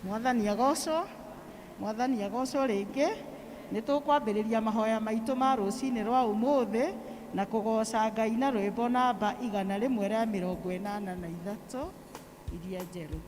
Mwathani agocwo rĩngĩ. Nĩ tũkwambĩrĩria mahoya maitũ ma rũcinĩ rwa ũmũthĩ na kũgoca Ngai na rwĩmbo namba 183 iria njerũ.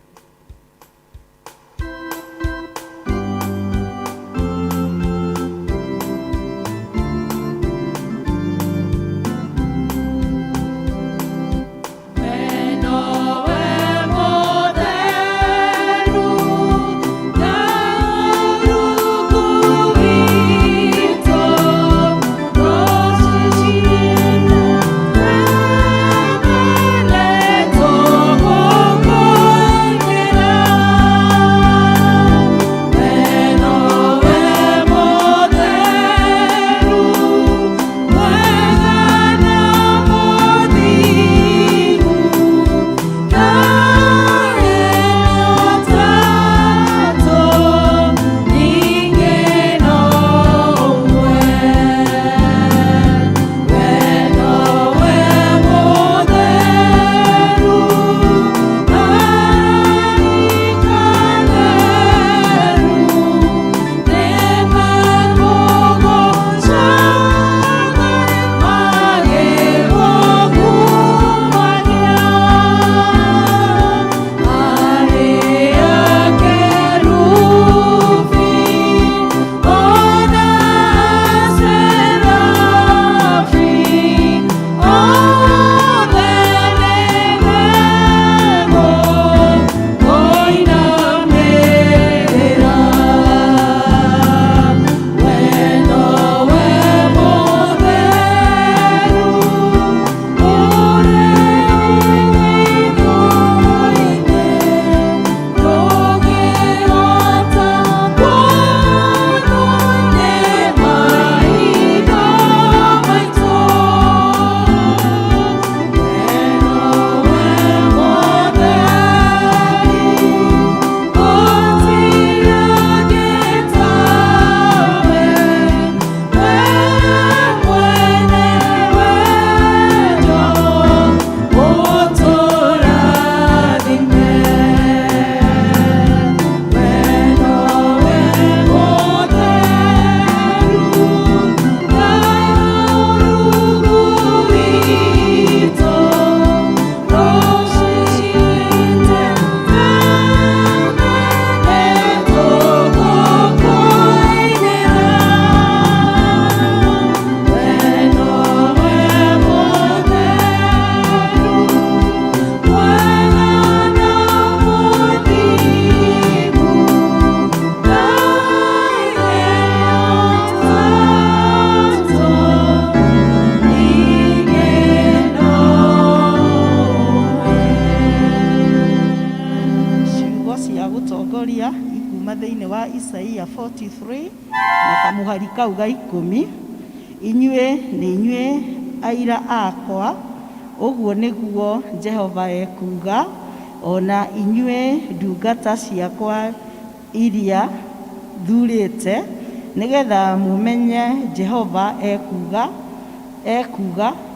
Isaia 43 na kamuhari kau ga 10. Inyue nĩ inyue aira akwa, ũguo nĩguo Jehova ekuga, ona inyue ndungata ciakwa iria thurĩte, nĩgetha mumenye Jehova ekuga,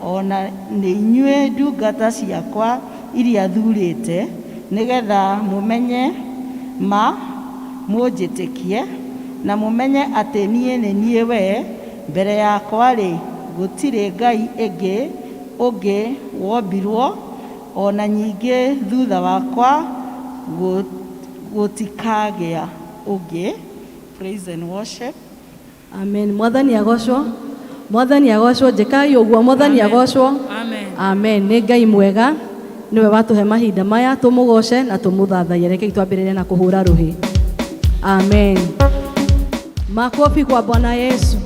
ona nĩ inyue ndungata ciakwa iria thurĩte, nĩgetha mumenye mũnjĩtĩkie na mumenye atĩ niĩ nĩ niĩ we, mbere yakwa-rĩ gũtirĩ Ngai ũngĩ wombirwo, ona nyingĩ thutha wakwa gũtikagĩa ũngĩ. Praise and worship. Amen. Mwathani agocwo. Njĩkai ũguo. Mwathani agocwo. Amen. Nĩ Ngai mwega, niwe watũhe mahinda maya tũmũgoce na tũmũthathaiye. Rekei twambĩrĩrie na kũhũra rũhĩ. Amen. Makofi kwa Bwana Yesu.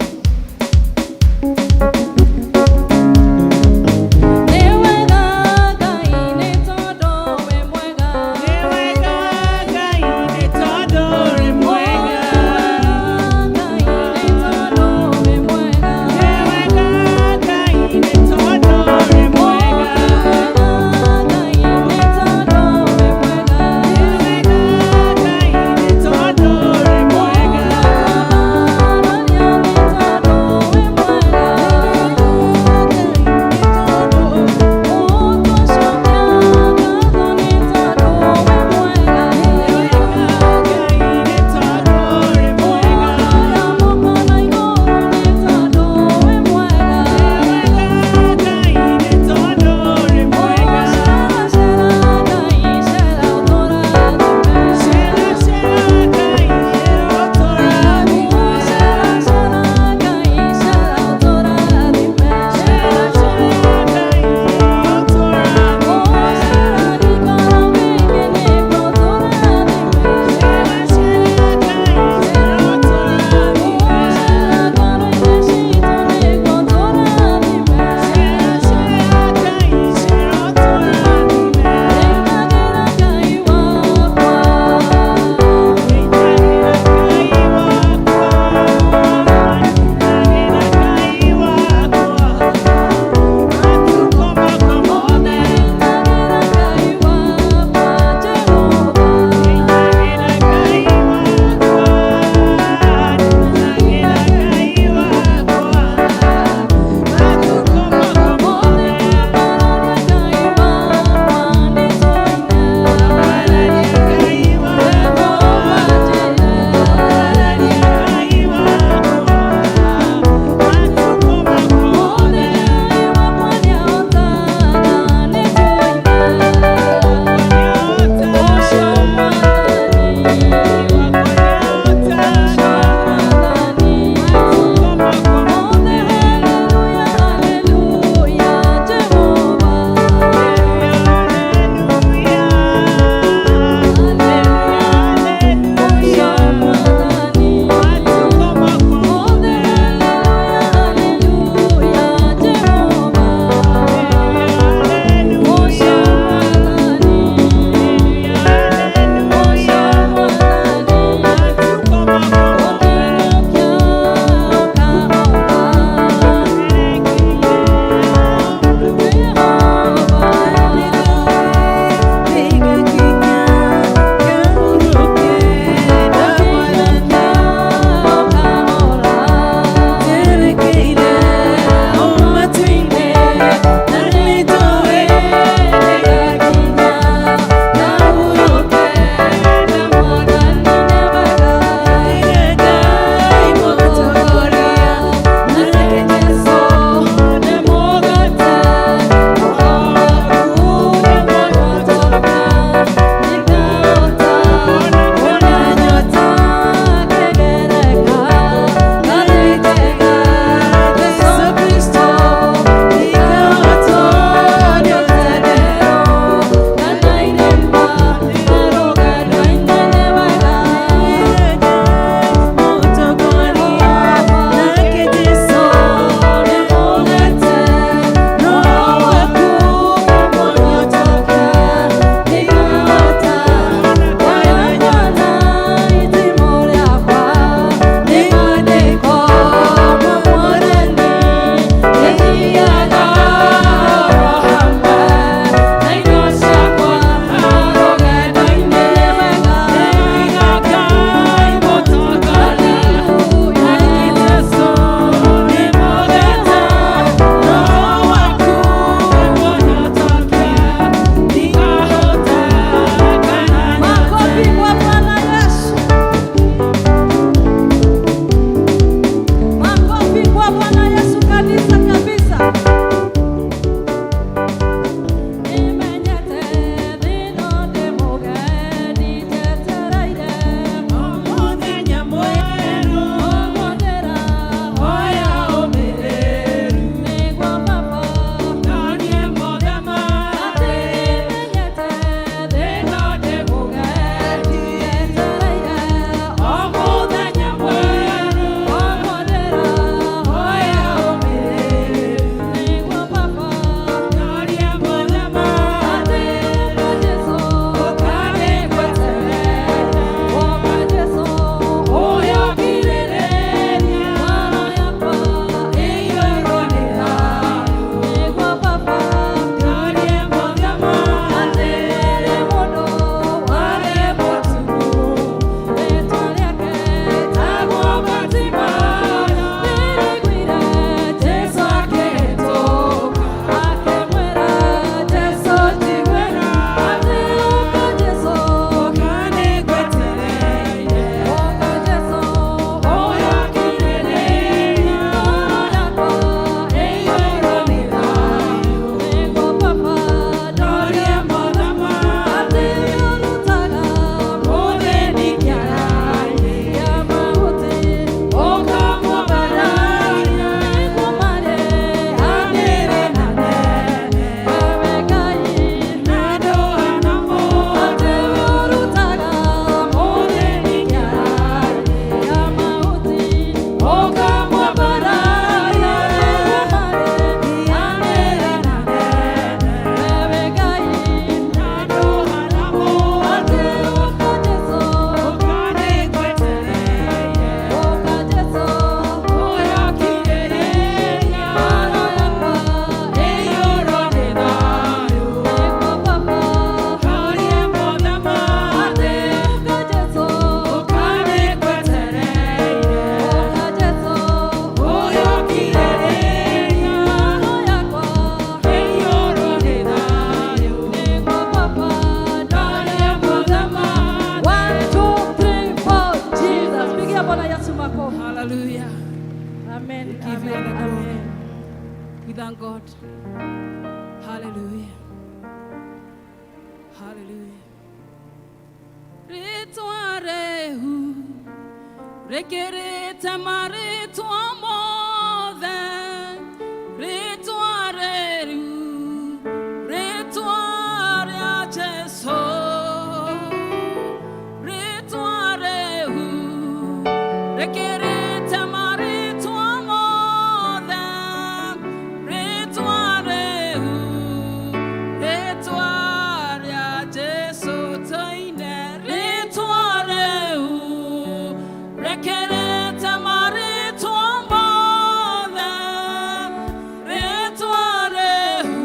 Amen. We give you all the Amen. glory. Amen. We thank God. Hallelujah. Hallelujah. Ritwa rehu rekereta maritwa mothe ritwa rehu ritwa ria Jesu ritwa rehu rekereta maritwa mothe ritwa rehu ritwa ria Jesu toine ritwa rehu rekereta maritwa mothe ritwa rehu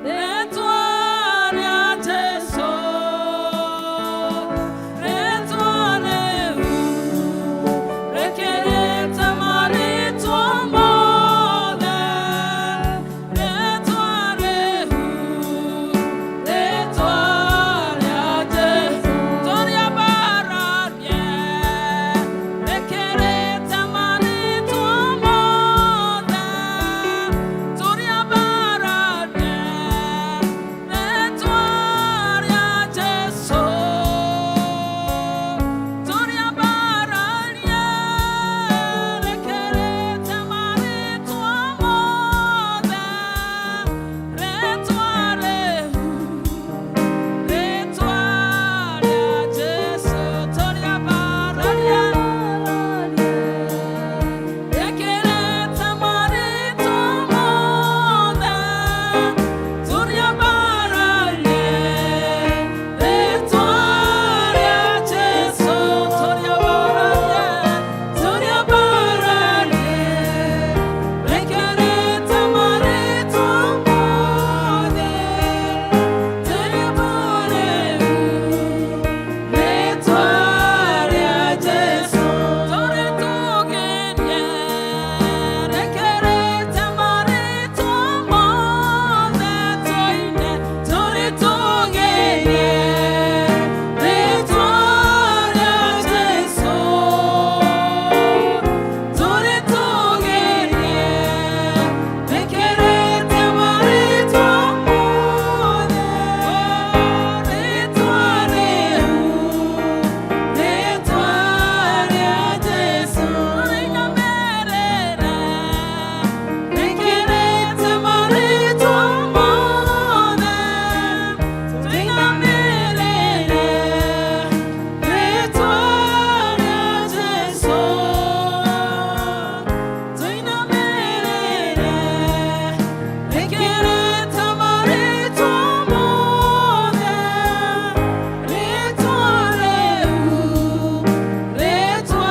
ritwa ria Jesu ritwa rehu rekereta maritwa mothe ritwa rehu ritwa ria Jesu toria bararie rekereta maritwa mothe toria bararie ritwa ria Jesu toria bararie rekereta maritwa mothe ritwa rehu ritwa ria Jesu toria bararie rekereta maritwa mothe toria bararie ritwa ria Jesu toria bararie rekereta maritwa mothe toria bararie ritwa ria Jesu tore tugenie rekereta maritwa mothe toine tore tugenie ritwa ria Jesu tore tugenie rekereta maritwa mothe ritwa rehu ritwa ria Jesu ringamerera rekereta maritwa mothe ringamerera ritwa ria Jesu ringamerera rekereta maritwa mothe ritwa rehu ritwa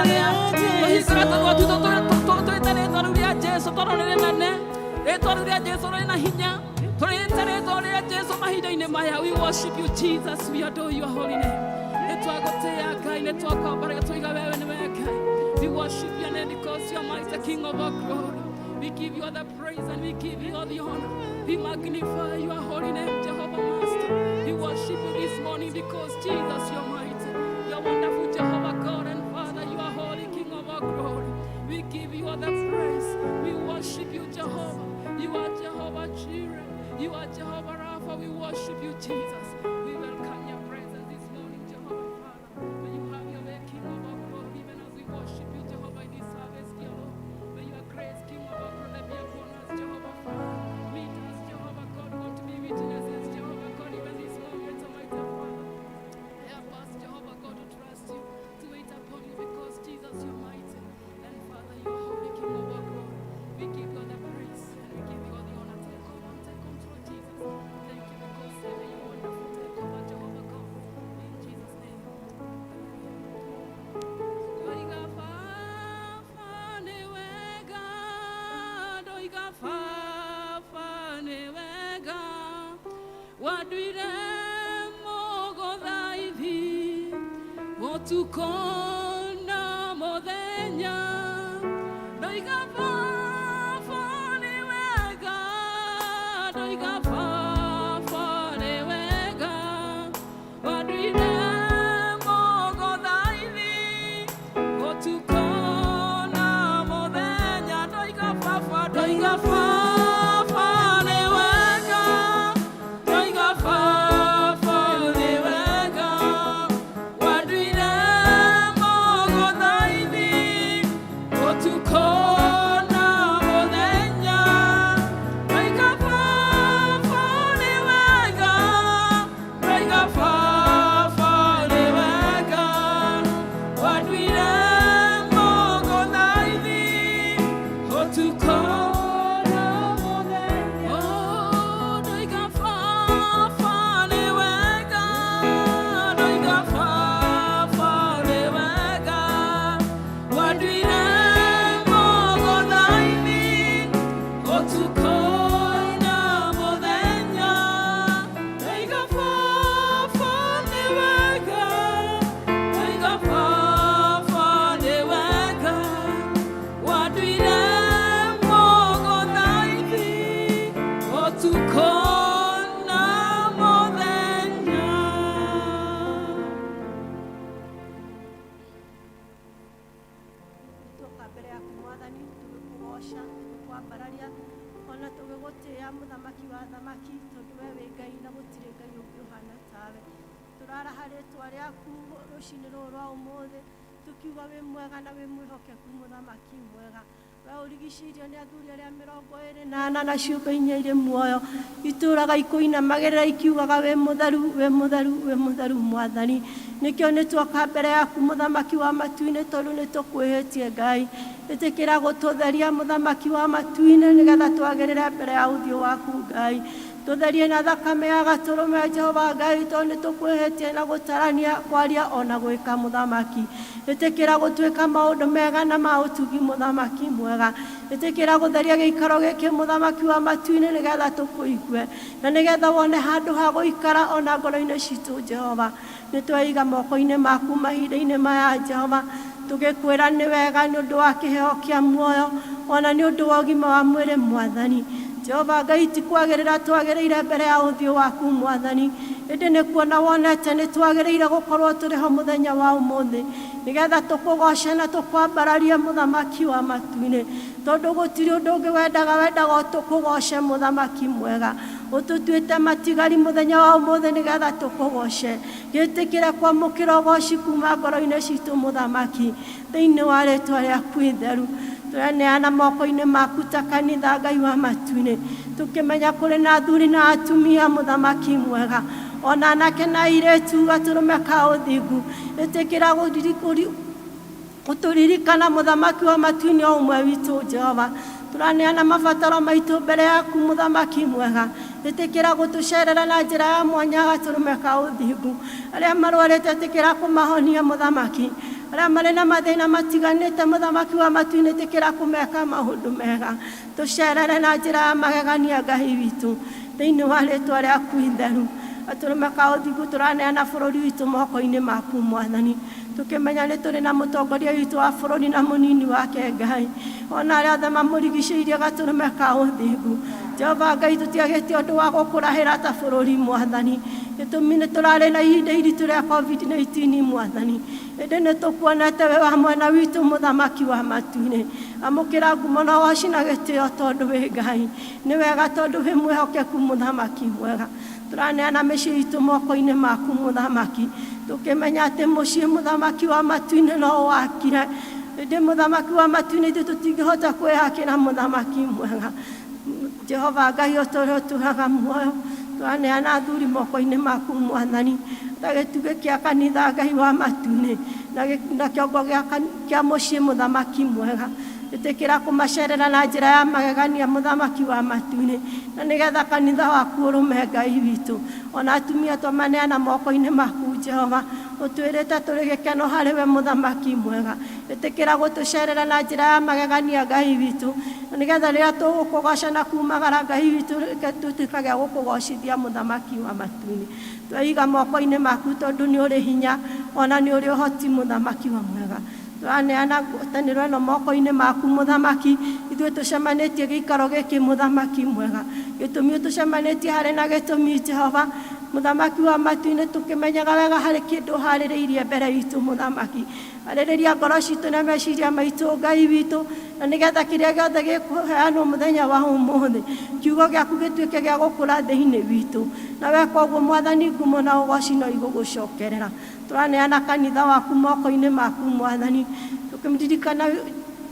ria Jesu we worship you, Jesus. We adore your holy name. We worship your name because you are mighty King of all glory. We give you all the praise and we give you all the honor. We magnify your holy name, Jehovah Master. We worship you this morning because Jesus, you are mighty. You are wonderful, Jehovah God and Father. You are holy King of all glory. We give you all the praise. We worship you, Jehovah. You are Jehovah Jireh. You are Jehovah Rapha. We worship you, Jesus. We welcome your presence this morning, Jehovah Father. May you have your way, King of all glory, even as we worship you, Jehovah, in this service, dear Lord. May your grace, King of all glory, be upon us, Jehovah Father. Meet us, Jehovah God. We want to be witnesses, Jehovah God, even this moment, Almighty Father. Help us, Jehovah God, to trust you, to wait upon you, because Jesus, you're mighty. And Father, you are holy, King of all glory. We give you all the praise and we give you all the honor. Take over and take control, Jesus. Thank you because Savior, you're wonderful. Take over, Jehovah God. In Jesus' name. Doiga fa ne wega, doiga fa ne wega. Waduire mogo dhaivi, wotukona modenya. Doiga fa ne wega, doiga fa ne wega. Waduire mogo dhaivi, wotukona turara haritwa riaku rucini ruru rwa umuthi tukiuga wi mwega na wi mwihokeku muthamaki mwega we urigiciirio ni athuri aria 28 na ciũmbe 4 irĩ muoyo itũraga ikuinamagĩrĩra ikiugaga wi mutheru wi mutheru wi mutheru mwathani nikio nitwoka mbere yaku muthamaki wa matu-inĩ tondu nitukwĩhĩtie Ngai ĩtĩkĩra gũtũtheria muthamaki wa matu-inĩ nĩgetha twagĩrĩre mbere ya ũthiũ waku Ngai tutherie na thakame ya gatũrũme Jehova Ngai tondu nitukwĩhĩtie na gũtarania kwaria ona gwĩka muthamaki ĩtĩkĩra gũtwĩka maũndũ mega na ma ũtugi muthamaki mwega ĩtĩkĩra gũtheria gĩikaro gĩkĩ muthamaki wa matu-inĩ nĩgetha tũkũigue na nĩgetha wone handũ ha gũikara ona ngoro-inĩ citũ Jehova nĩtweiga moko-inĩ maku mahinda-inĩ maya Jehova tũgĩkwĩra nĩ wega nĩ ũndũ wa kĩheo kĩa muoyo ona nĩ ũndũ wa ũgima wa mwĩrĩ mwathani Jehova Ngai tikwagĩrĩra twagĩrĩire mbere ya ũthiũ waku mwathani ĩndĩ nĩ kuona wonete nĩ twagĩrĩire gũkorwo tũrĩ ho mũthenya wa ũmũthĩ nĩgetha tũkũgoce na tũkwambararie muthamaki wa matu-inĩ tondu gũtirĩ ũndũ ũngĩ wendaga tũkũgoce muthamaki mwega ũtũtuĩte matigari mũthenya wa ũmũthĩ nĩgetha tũkũgoce gĩtĩkĩre kwamũkĩra ũgoci kuma ngoro-inĩ citũ muthamaki thĩinĩ wa rĩtwa rĩaku itheru tũraneana moko-inĩ maku ta kanitha Ngai wa matu-inĩ tũkĩmenya kũrĩ na athuri na atumia muthamaki mwega ona anake na airĩtu gatũrũme ka ũthingu ĩtĩkĩra gũtũririkana muthamaki wa matu-inĩ o ũmwe witũ Jehova tũraneana mabataro maitũ mbere yaku muthamaki mwega ĩtĩkĩra gũtũcerera na njĩra ya mwanya gatũrũme ka ũthingu arĩa marwarĩte ĩtĩkĩra kũmahonia muthamaki arĩa marĩ na mathĩna matiganĩte muthamaki wa matu-inĩ ĩtĩkĩra kũmeka maũndũ mega tũcerere na njĩra ya magegania Ngai witũ thĩinĩ wa rĩtwa rĩaku itheru atũrũme ka ũthingu tũraneana bũrũri witũ moko-inĩ maku mwathani tukimenya nĩ tũrĩ na mũtongoria witũ wa bũrũri na mũnini wake Ngai ona arĩa othe mamũrigicĩirie gatũrũme ka ũthingu Jehova Ngai tũtiagĩte ũndũ wa gũkũrahĩra ta bũrũri mwathani gĩtũmi nĩ tũrarĩ na ihinda iritũ rĩa COVID-19 mwathani ĩndĩ nĩ tũkuonete wĩ wa mwena witũ muthamaki wa matu-inĩ amũkĩra ngumo na ũgoci na gĩtĩo tondũ wĩ Ngai nĩ wega tondũ wĩ mwĩhokeku muthamaki mwega tũraneana mĩciĩ itũ moko-inĩ maku muthamaki tũkĩmenya atĩ mũciĩ muthamaki wa matu-inĩ no wakire ĩndĩ muthamaki wa matu-inĩ ithuĩ tũtingĩhota kwĩhakĩra muthamaki mwega Jehova Ngai ũtũraga muoyo tũraneana athuri moko-inĩ maku mwathani ta gĩtugĩ kĩa kanitha Ngai wa matu-inĩ na kĩongo kĩa mũciĩ muthamaki mwega ĩtĩkĩra kũmacerera na njĩra ya magegania muthamaki wa matu-inĩ na nĩgetha kanitha waku ũrũme Ngai witũ ona atumia twamaneana moko-inĩ maku Jehova ũtwĩrĩte tũrĩ gĩkeno harĩ we muthamaki mwega ĩtĩkĩra gũtũcerera na njĩra ya magegania Ngai witũ na nĩgetha rĩrĩa tũgũkũgoca na kumagara Ngai witũ tũtuĩkage gũkũgocithia muthamaki wa matu-inĩ tweiga moko-inĩ maku tondũ nĩ ũrĩ hinya ona nĩ ũrĩ ũhoti muthamaki wa mwega tũraneana ngwatanĩro ĩno moko-inĩ maku muthamaki ithuĩ tũcemanĩtie gĩikaro gĩkĩ muthamaki mwega gĩtũmi tũcemanĩtie harĩ na gĩtũmi Jehova muthamaki wa matu-inĩ tũkĩmenyaga wega harĩ kĩndũ harĩrĩirie mbere itũ muthamaki harĩrĩria ngoro citũ na meciria maitũ Ngai witũ na nĩgetha kĩrĩa gĩothe gĩkũheanwo mũthenya wa ũmũthĩ kiugo gĩaku gĩtuĩke gĩa gũkũra thĩinĩ witũ na weka ũguo mwathani ngumo na ũgoci no igũgũcokerera tũraneana kanitha waku moko-inĩ maku mwathani tũkĩririkana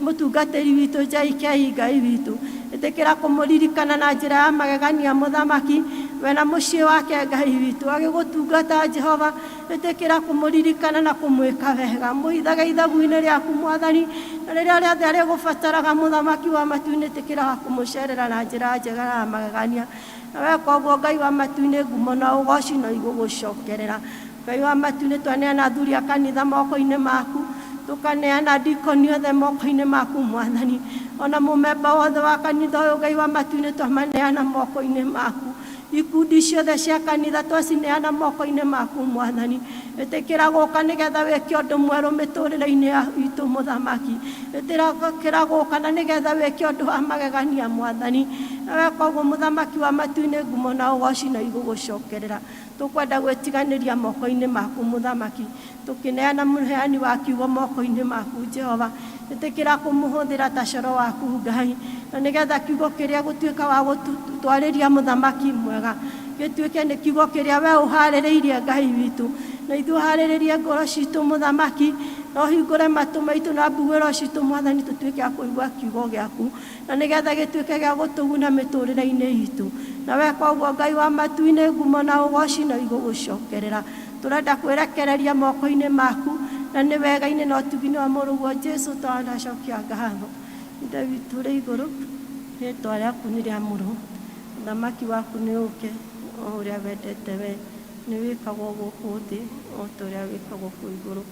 mũtungatĩri witũ J.K. Ngai witũ ĩtĩkĩra kũmũririkana na njĩra ya magegania muthamaki we na mũciĩ wake Ngai witũ agĩgũtungata Jehova ĩtĩkĩra kũmũririkana na kũmwĩka wega mũhithaga ithagu-inĩ rĩaku mwathani na rĩrĩa rĩothe arĩgũbataraga muthamaki wa matu-inĩ ĩtĩkĩra kũmũcerera na njĩra njega ya magegania na weka ũguo Ngai wa matu-inĩ ngumo na ũgoci no igũgũcokerera Ngai wa matu-inĩ twaneana athuri a kanitha moko-inĩ maku tukaneana ndikoni othe moko-inĩ maku mwathani ona mũmemba wothe wa kanitha ũyũ Ngai wa matu-inĩ twamaneana moko-inĩ maku ikundi ciothe cia kanitha twacineana moko-inĩ maku mwathani ĩtĩkĩra gũka nĩgetha wĩke ũndũ mwerũ mĩtũrĩre-inĩ itũ muthamaki ĩtĩkĩra gũka na nĩgetha wĩke ũndũ wa magegania mwathani na weka ũguo muthamaki wa matu-inĩ ngumo na ũgoci na igũgũcokerera tũkwenda gwĩtiganĩria moko-inĩ maku muthamaki tũkĩneana mũheani wa kiugo moko-inĩ maku Jehova ĩtĩkĩra kũmũhũthĩra ta coro waku Ngai na nĩgetha kiugo kĩrĩa gũtuĩka wa gũtwarĩria muthamaki mwega gĩtuĩke nĩ kiugo kĩrĩa we ũharĩrĩirie Ngai witũ na ithuĩ harĩrĩrie ngoro citũ Mũthamaki, na ũhingũre matũ maitũ na mbuguĩro citũ Mwathani, tũtuĩke a kũigua kiugo gĩaku, na nĩgetha gĩtuĩke gĩa gũtũguna mĩtũrĩre-inĩ itũ. Na weka ũguo Ngai wa matu-inĩ, ngumo na ũgooci na igũgũcokerera. Tũrenda kwĩrekereria moko-inĩ maku, na nĩ wega-inĩ na ũtugi-inĩ wa mũrũguo Jesũ twandacokia ngatho. Ithe witũ ũrĩ igũrũ, rĩĩtwa rĩaku nĩ rĩamũrwo, ũthamaki waku nĩ ũũke, o ũrĩa wendete we nĩ wĩkagwo gũkũ thĩ o ta ũrĩa wĩkagwo kũu igũrũ.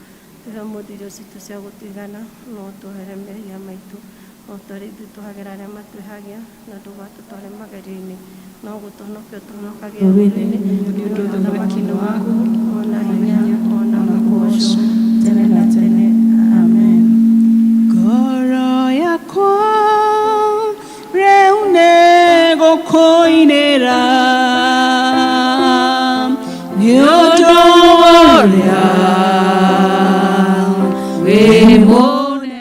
Tũhe mũthithũ citũ cia gũtũigana, no ũtũhere mehia maitũ o ta ũrĩa ithuĩ tũhagĩra arĩa matwĩhagia, na ndũgatũtware magerio-inĩ, no gũtũhonokia ũtũhonokagia ũũru-inĩ, nĩ ũndũ ũthamaki-inĩ waku ona hinya ona ũgooci tene na tene. Amen. Ngoro yakwa rĩu nĩ gũkũinĩra nĩ ũndũ ũrĩa wĩ mũnene.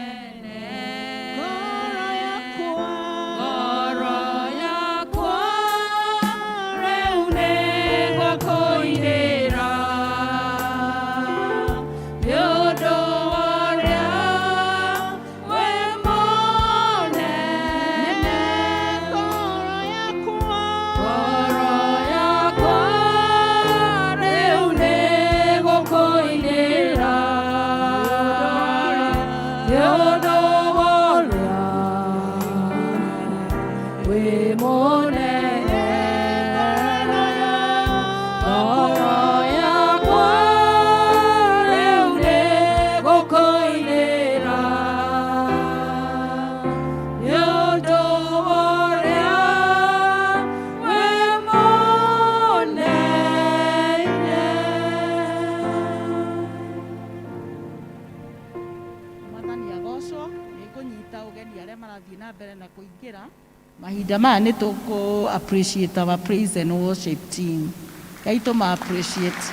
Ngoro yakwa rĩu nĩ gũkũinĩra nĩ ũndũ ũrĩa wĩ mũnene. Ngoro yakwa rĩu nĩ gũkũinĩra nĩ ũndũ ũrĩa wĩ mũnene. Ngoro yakwa rĩu nĩ gũkũinĩra nĩ ũndũ ũrĩa wĩ mũnene. Mwathani agocwo. Nĩ ngũnyita ũgeni arĩa marathiĩ na mbere na kũingĩra. Mahinda maya nĩ tũkũ appreciate our praise and worship team. Ngai tũma appreciate.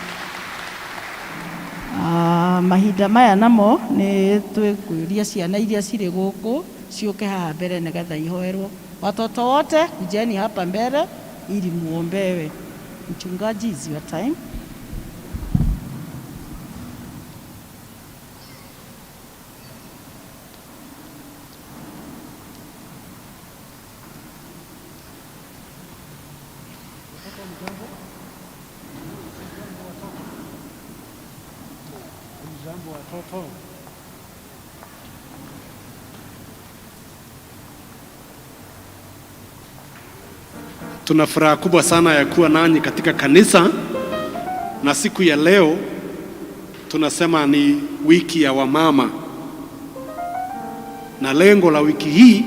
Mahinda maya namo nĩ twĩkũria ciana iria cirĩ gũkũ ciũke haha mbere nĩgetha ihoerwo. Watoto wote kujeni hapa mbele ili muombewe. Mchungaji, is your time. Tuna furaha kubwa sana ya kuwa nanyi katika kanisa, na siku ya leo tunasema ni wiki ya wamama, na lengo la wiki hii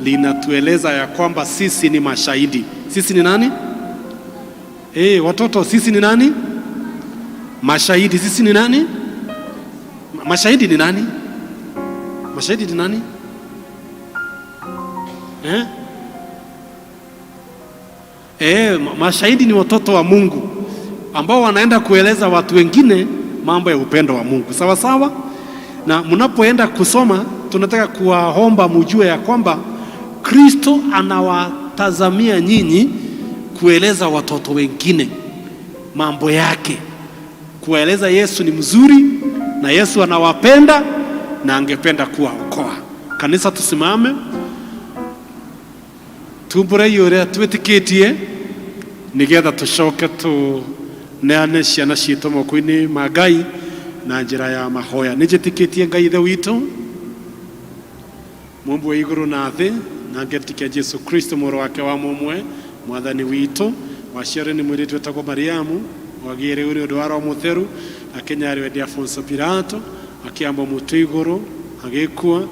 linatueleza ya kwamba sisi ni mashahidi. Sisi ni nani? Watoto, sisi ni nani? Mashahidi. Sisi ni nani? Mashahidi ni nani? Mashahidi ni nani? Mashahidi ni watoto wa Mungu ambao wanaenda kueleza watu wengine mambo ya upendo wa Mungu. Sawa sawa? Na mnapoenda kusoma, tunataka kuwaomba mjue ya kwamba Kristo anawatazamia nyinyi kueleza watoto wengine mambo yake, kueleza Yesu ni mzuri na Yesu anawapenda na angependa kuwaokoa. Kanisa, tusimame tumbure yore twitikitie nigetha tucoke tuneane ciana ciitũ moko-inĩ ma Ngai na njĩra ya mahoya. Nĩnjĩtĩkĩtie Ngai Ithe witũ Mũmbi wa igũrũ na thĩ, na ngetĩkia Jesu Kristo mũrũ wake wa mũmwe mwathani witũ, waciarwo nĩ mũirĩtu wĩtagwo Mariamu, wagĩire ũrĩ ũndũ wa Roho Mũtheru, akĩnyarĩrwo nĩ Afonso Pilato, akĩambwo mũtĩ igũrũ, agĩkua,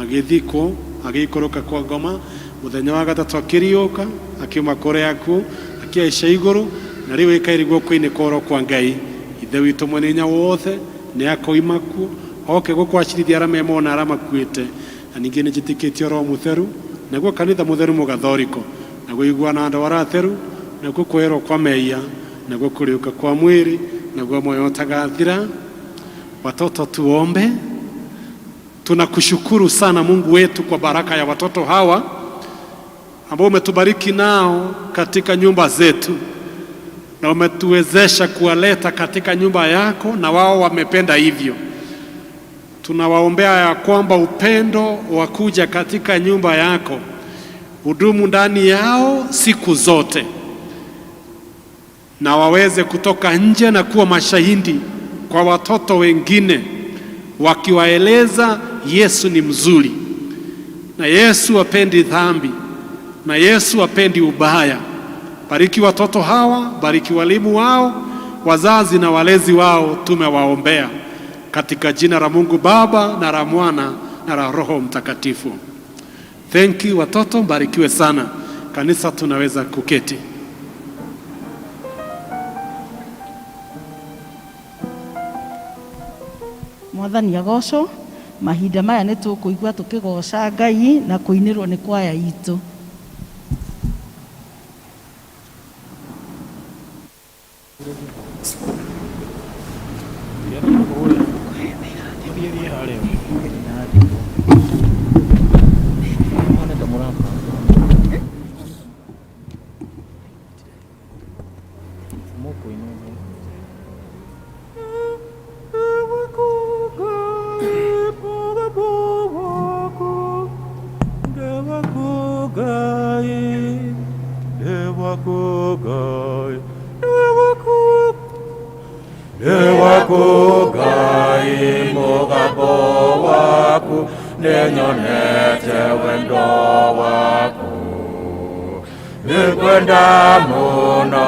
agĩthikwo, agĩikũrũka kwa ngoma, mũthenya wa gatatũ akĩriũka, akiuma kũrĩa akuũ, akĩhaica igũrũ, na rĩu aikaire guoko-inĩ kwa ũrĩo kwa Ngai. Ithe witũ mwene hinya wothe nĩ akoima kuo, oke gũkwacirithia arĩa memona arĩa makuĩte. Na ningĩ nĩnjĩtĩkĩtie Roho Mũtheru, naguo kanitha mũtheru mũgathoriko, naguo iguana andũ arĩa atheru, naguo kwĩrwo kwa mehia, naguo kũriũka kwa mwĩrĩ, naguo moyo ũtagathira. Watoto, tuombe. Tunakushukuru sana Mungu wetu kwa baraka ya watoto hawa ambao umetubariki nao katika nyumba zetu. na umetuwezesha kuwaleta katika nyumba yako, na wao wamependa hivyo. Tunawaombea ya kwamba upendo wa kuja katika nyumba yako hudumu ndani yao siku zote, na waweze kutoka nje na kuwa mashahidi kwa watoto wengine, wakiwaeleza Yesu ni mzuri, na Yesu hapendi dhambi, na Yesu hapendi ubaya. Bariki watoto hawa, bariki walimu wao, wazazi na walezi wao, tumewaombea katika jina la Mungu Baba na la Mwana na la Roho Mtakatifu. Thank you watoto, barikiwe sana. Kanisa tunaweza kuketi. Mwathani agocwo. Mahinda maya nĩ tũkũigua tũkĩgoca Ngai na kũinĩrwo nĩ kwaya itũ. Nĩwakugai mũgambo waku, nĩnyonete wendo waku. Nĩngwenda mũno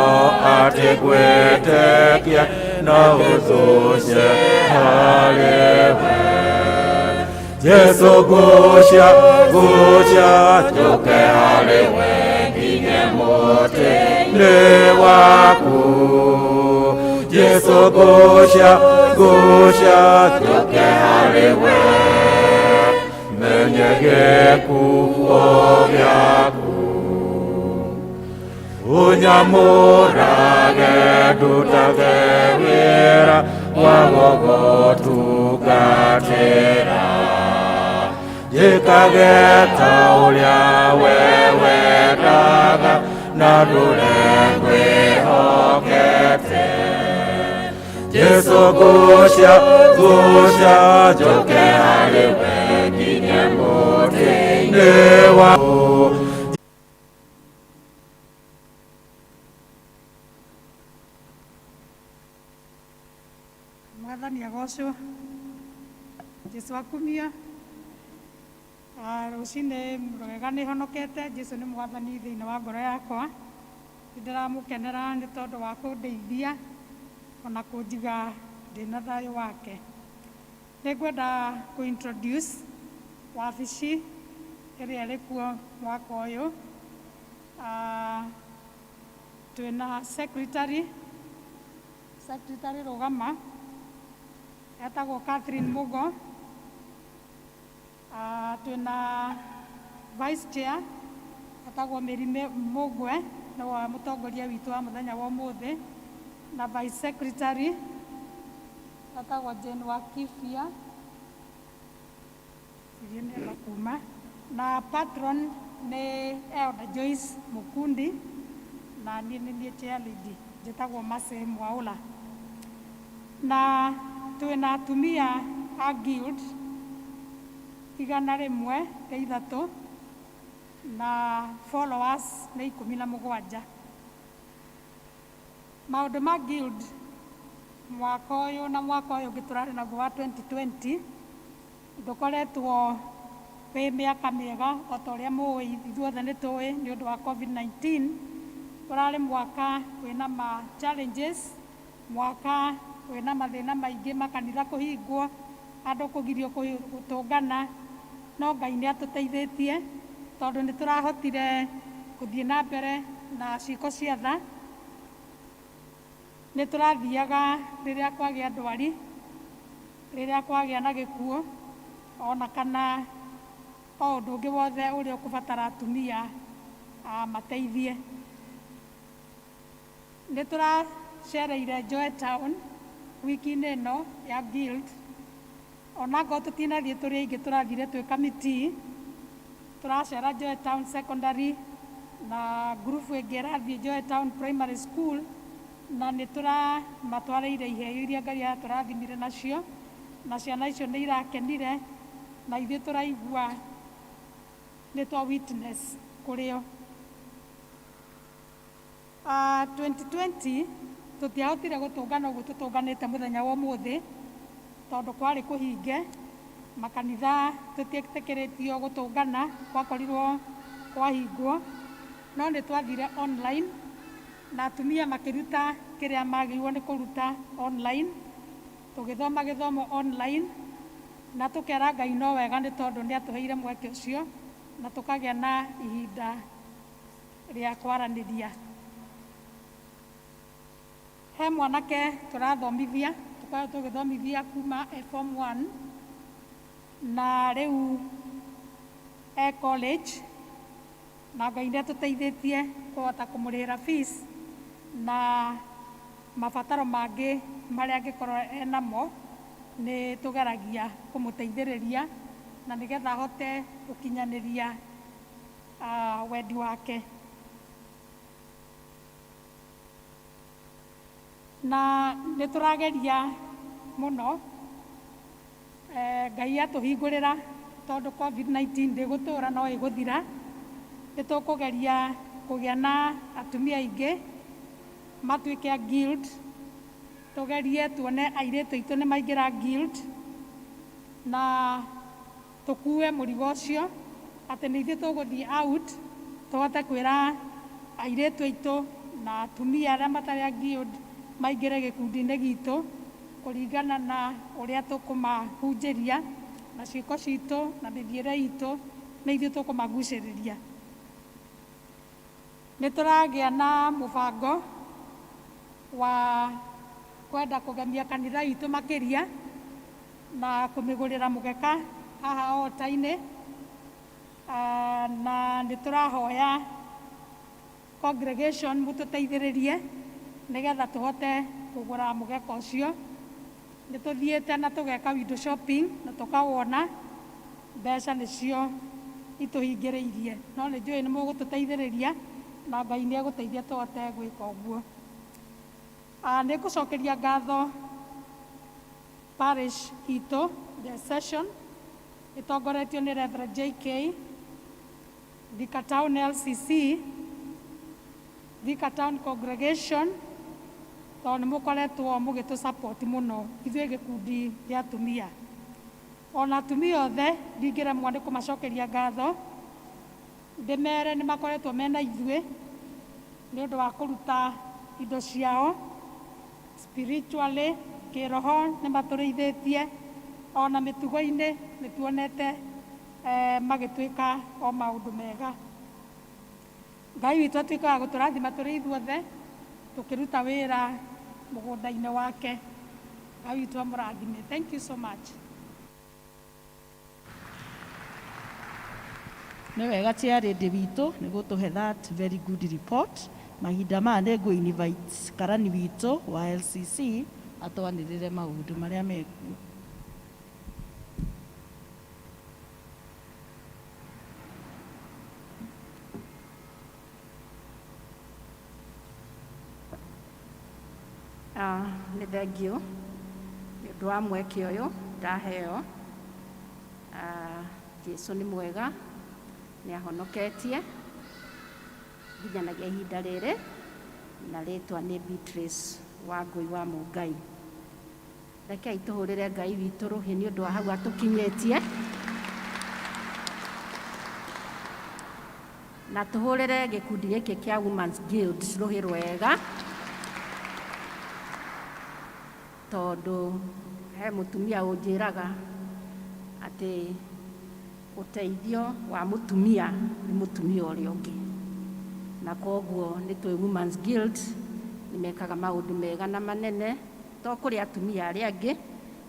atĩ ngwĩtĩkie na ũthũcie harĩwe. Jesu gucia njũke harĩwe nginye mũtĩ-inĩ waku. Jesu gucia njũke harĩwe, menye gĩkuũ gĩaku. Ũnyamũrage ndutage wĩra wa gũgũtungatĩra. Njĩkage ta ũrĩa wee wendaga na ndũrengwĩhokete. Jesu gucia njũke harĩwe nginye mũtĩ-inĩ waku. Mwathani agocwo. Jesu akumia. Rũcinĩ rwega nĩ honokete. Jesu nĩ mwathani thĩinĩ wa ngoro yakwa. Nĩndĩramũkenera nĩ tondũ wa kũndeithia ona kũnjiga ndĩna thayũ wake. Nĩngwenda kũ-introduce wabici ĩrĩa ĩrĩ kuo mwaka ũyũ. Twĩna secretary rũgama etagwo Catherine Mugo. Twĩna vice chair etagwo Mĩrime Mũgwe, nĩwe mũtongoria witũ wa mũthenya wa ũmũthĩ, na vice secretary etagwo Jane Wakifia nĩenda kuma, na patron nĩ Elder Joyce Mũkundi, na niĩ nĩ niĩ chair lady njĩtagwo Mercy Mwaũra. Na twĩna atumia a guild 103 na followers nĩ 17. Maũndũ ma guild mwaka ũyũ na mwaka ũyũ ũngĩ tũrarĩ naguo wa 2020 ndũkoretwo wĩ mĩaka mĩega o ta ũrĩa mũĩ, ithuothe nĩ tũĩ nĩ ũndũ wa COVID-19. Tũrarĩ mwaka wĩna ma challenges, mwaka wĩna mathĩna maingĩ, makanitha kũhingwo, andũ kũgirio gũtũngana, no Ngai nĩ atũteithĩtie tondũ nĩ tũrahotire gũthiĩ na mbere na ciĩko cia tha. Nĩ tũrathiaga rĩrĩa kwagĩa ndwari, rĩrĩa kwagĩa na gĩkuũ, ona kana o ũndũ ũngĩ wothe ũrĩa ũkũbatara atumia mateithie. Nĩ tũracereire Joy Town wiki-inĩ ĩno ya guild. Onakorwo tũtinathiĩ tũrĩ aingĩ, tũrathire twĩ kamiti. Tũracera Joy Town Secondary na group ĩngĩ ĩrathiĩ Joy Town Primary School na nĩ tũramatwarĩire iheo iria Ngai atũrathimire nacio, na ciana icio nĩ irakenire, na ithuĩ tũraigua nĩ twa witness kũrĩ o. 2020 tũtiahotire gũtũngana ũguo tũtũnganĩte mũthenya wa ũmũthĩ tondũ kwarĩ kũhinge, makanitha tũtietĩkĩrĩtio gũtũngana, gwakorirwo kwahingwo, no nĩ twathire online na atumia makĩruta kĩrĩa magĩrĩirwo nĩ kũruta online, tũgĩthoma gĩthomo online, na tũkera Ngai no wega nĩ tondũ nĩ atũheire mweke ũcio na tũkagĩa na ihinda rĩa kwaranĩria. He mwanake tũrathomithia, tũkoragwo tũgĩthomithia kuma form 1 na rĩu college, na Ngai nĩ atũteithĩtie kũhota kũmũrĩhĩra fees na mabataro mangĩ marĩa angĩkorwo enamo nĩ tũgeragia kũmũteithĩrĩria na nĩgetha ahote gũkinyanĩria wendi wake. Na nĩ tũrageria mũno Ngai atũhingũrĩra tondũ COVID-19 ndĩgũtũra no ĩgũthira. Nĩ tũkũgeria kũgĩa na atumia aingĩ matuĩke a guild, tũgerie tuone airĩtu aitũ nĩ maingĩra guild na tũkue mũrigo ũcio atĩ nĩ ithuĩ tũgũthiĩ out, tũhote kwĩra airĩtu aitũ na atumia arĩa matarĩ a guild maingĩre gĩkundi-inĩ gitũ kũringana na ũrĩa tũkũmahunjĩria na ciĩko citũ na mĩthiĩre itũ, nĩ ithuĩ tũkũmagucĩrĩria. Nĩ tũragĩa na mũbango wa kwenda kũgemia kanitha witũ makĩria na kũmĩgũrĩra mũgeka haha altar-inĩ, na nĩ tũrahoya congregation mũtũteithĩrĩrie nĩgetha tũhote kũgũra mũgeka ũcio. Nĩ tũthiĩte na tũgeka window shopping na tũkawona mbeca nĩcio itũhingĩrĩirie, no nĩ njũĩ nĩ mũgũtũteithĩrĩria na Ngai nĩ egũteithia tũhote gwĩka ũguo. Nĩ ngũcokeria ngatho parish itũ the session ĩtongoretio nĩ Reverend JK, Thika Town LCC, Thika Town Congregation, tondũ nĩ mũkoretwo mũgĩtũ support mũno ithuĩ gĩkundi gĩa atumia. Ona atumia othe ndingĩremwo nĩ kũmacokeria ngatho, ndĩmere nĩ makoretwo mena ithuĩ nĩ ũndũ wa kũruta indo ciao spiritually, kĩroho nĩ matũrĩithĩtie, ona mĩtugo-inĩ nĩ tuonete magĩtuĩka o maũndũ mega. Ngai witũ atuĩke wa gũtũrathima tũrĩ ithuothe tũkĩruta wĩra mũgũnda-inĩ wake. Ngai witũ amũrathime. Thank you so much. Nĩ wega ciarĩndĩ witũ nĩ gũtũhe that very good report. Mahinda maya nĩ ngũ invite karani witũ wa LCC atwanĩrĩre maũndũ marĩa mekuo. Nĩ thengio nĩ ũndũ wa mweke ũyũ ndaheo. Jesũ nĩ mwega, nĩ ahonoketie nginyanagia ihinda rĩrĩ, na rĩtwa nĩ Beatrice Wangũi wa Mũngai. Rekei tũhũrĩre Ngai witũ rũhĩ nĩ ũndũ wa hau atũkinyĩtie, na tũhũrĩre gĩkundi gĩkĩ kĩa Women's Guild rũhĩ rwega, tondũ he mũtumia ũnjĩraga atĩ ũteithio wa mũtumia nĩ mũtumia ũrĩa ũngĩ, na koguo nĩ twĩ Women's Guild nĩ mekaga maũndũ mega na manene to kũrĩ atumia arĩa angĩ,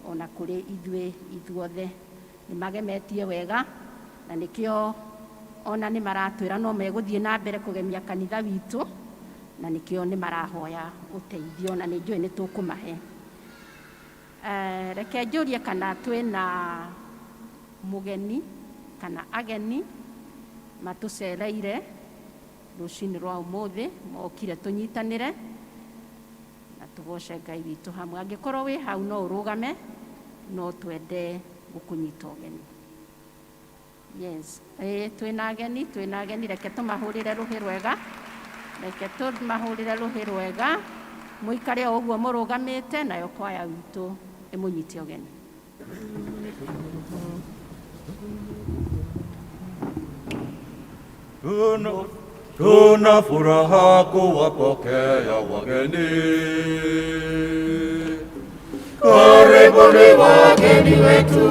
ona kũrĩ ithuĩ ithuothe. Nĩ magemetie wega na nĩkĩo ona nĩ maratwĩra no megũthiĩ na mbere kũgemia kanitha witũ, na nĩkĩo nĩ marahoya ũteithio na nĩ njũĩ nĩ tũkũmahe. Reke njũrie kana twĩna mũgeni kana ageni matũcereire rũcinĩ rwa ũmũthĩ, mokire tũnyitanĩre. tugoce Ngai witũ hamwe. Angĩkorwo wĩ hau no ũrũgame, no twende gũkũnyita ũgeni. Yes, twĩna ageni, reke tũmahũrĩre rũhĩ rwega, mũikare o ũguo mũrũgamĩte, nayo kwaya witũ ĩmũnyite ũgeni. Tuna furaha kuwapokea wageni. Karibuni wageni wetu.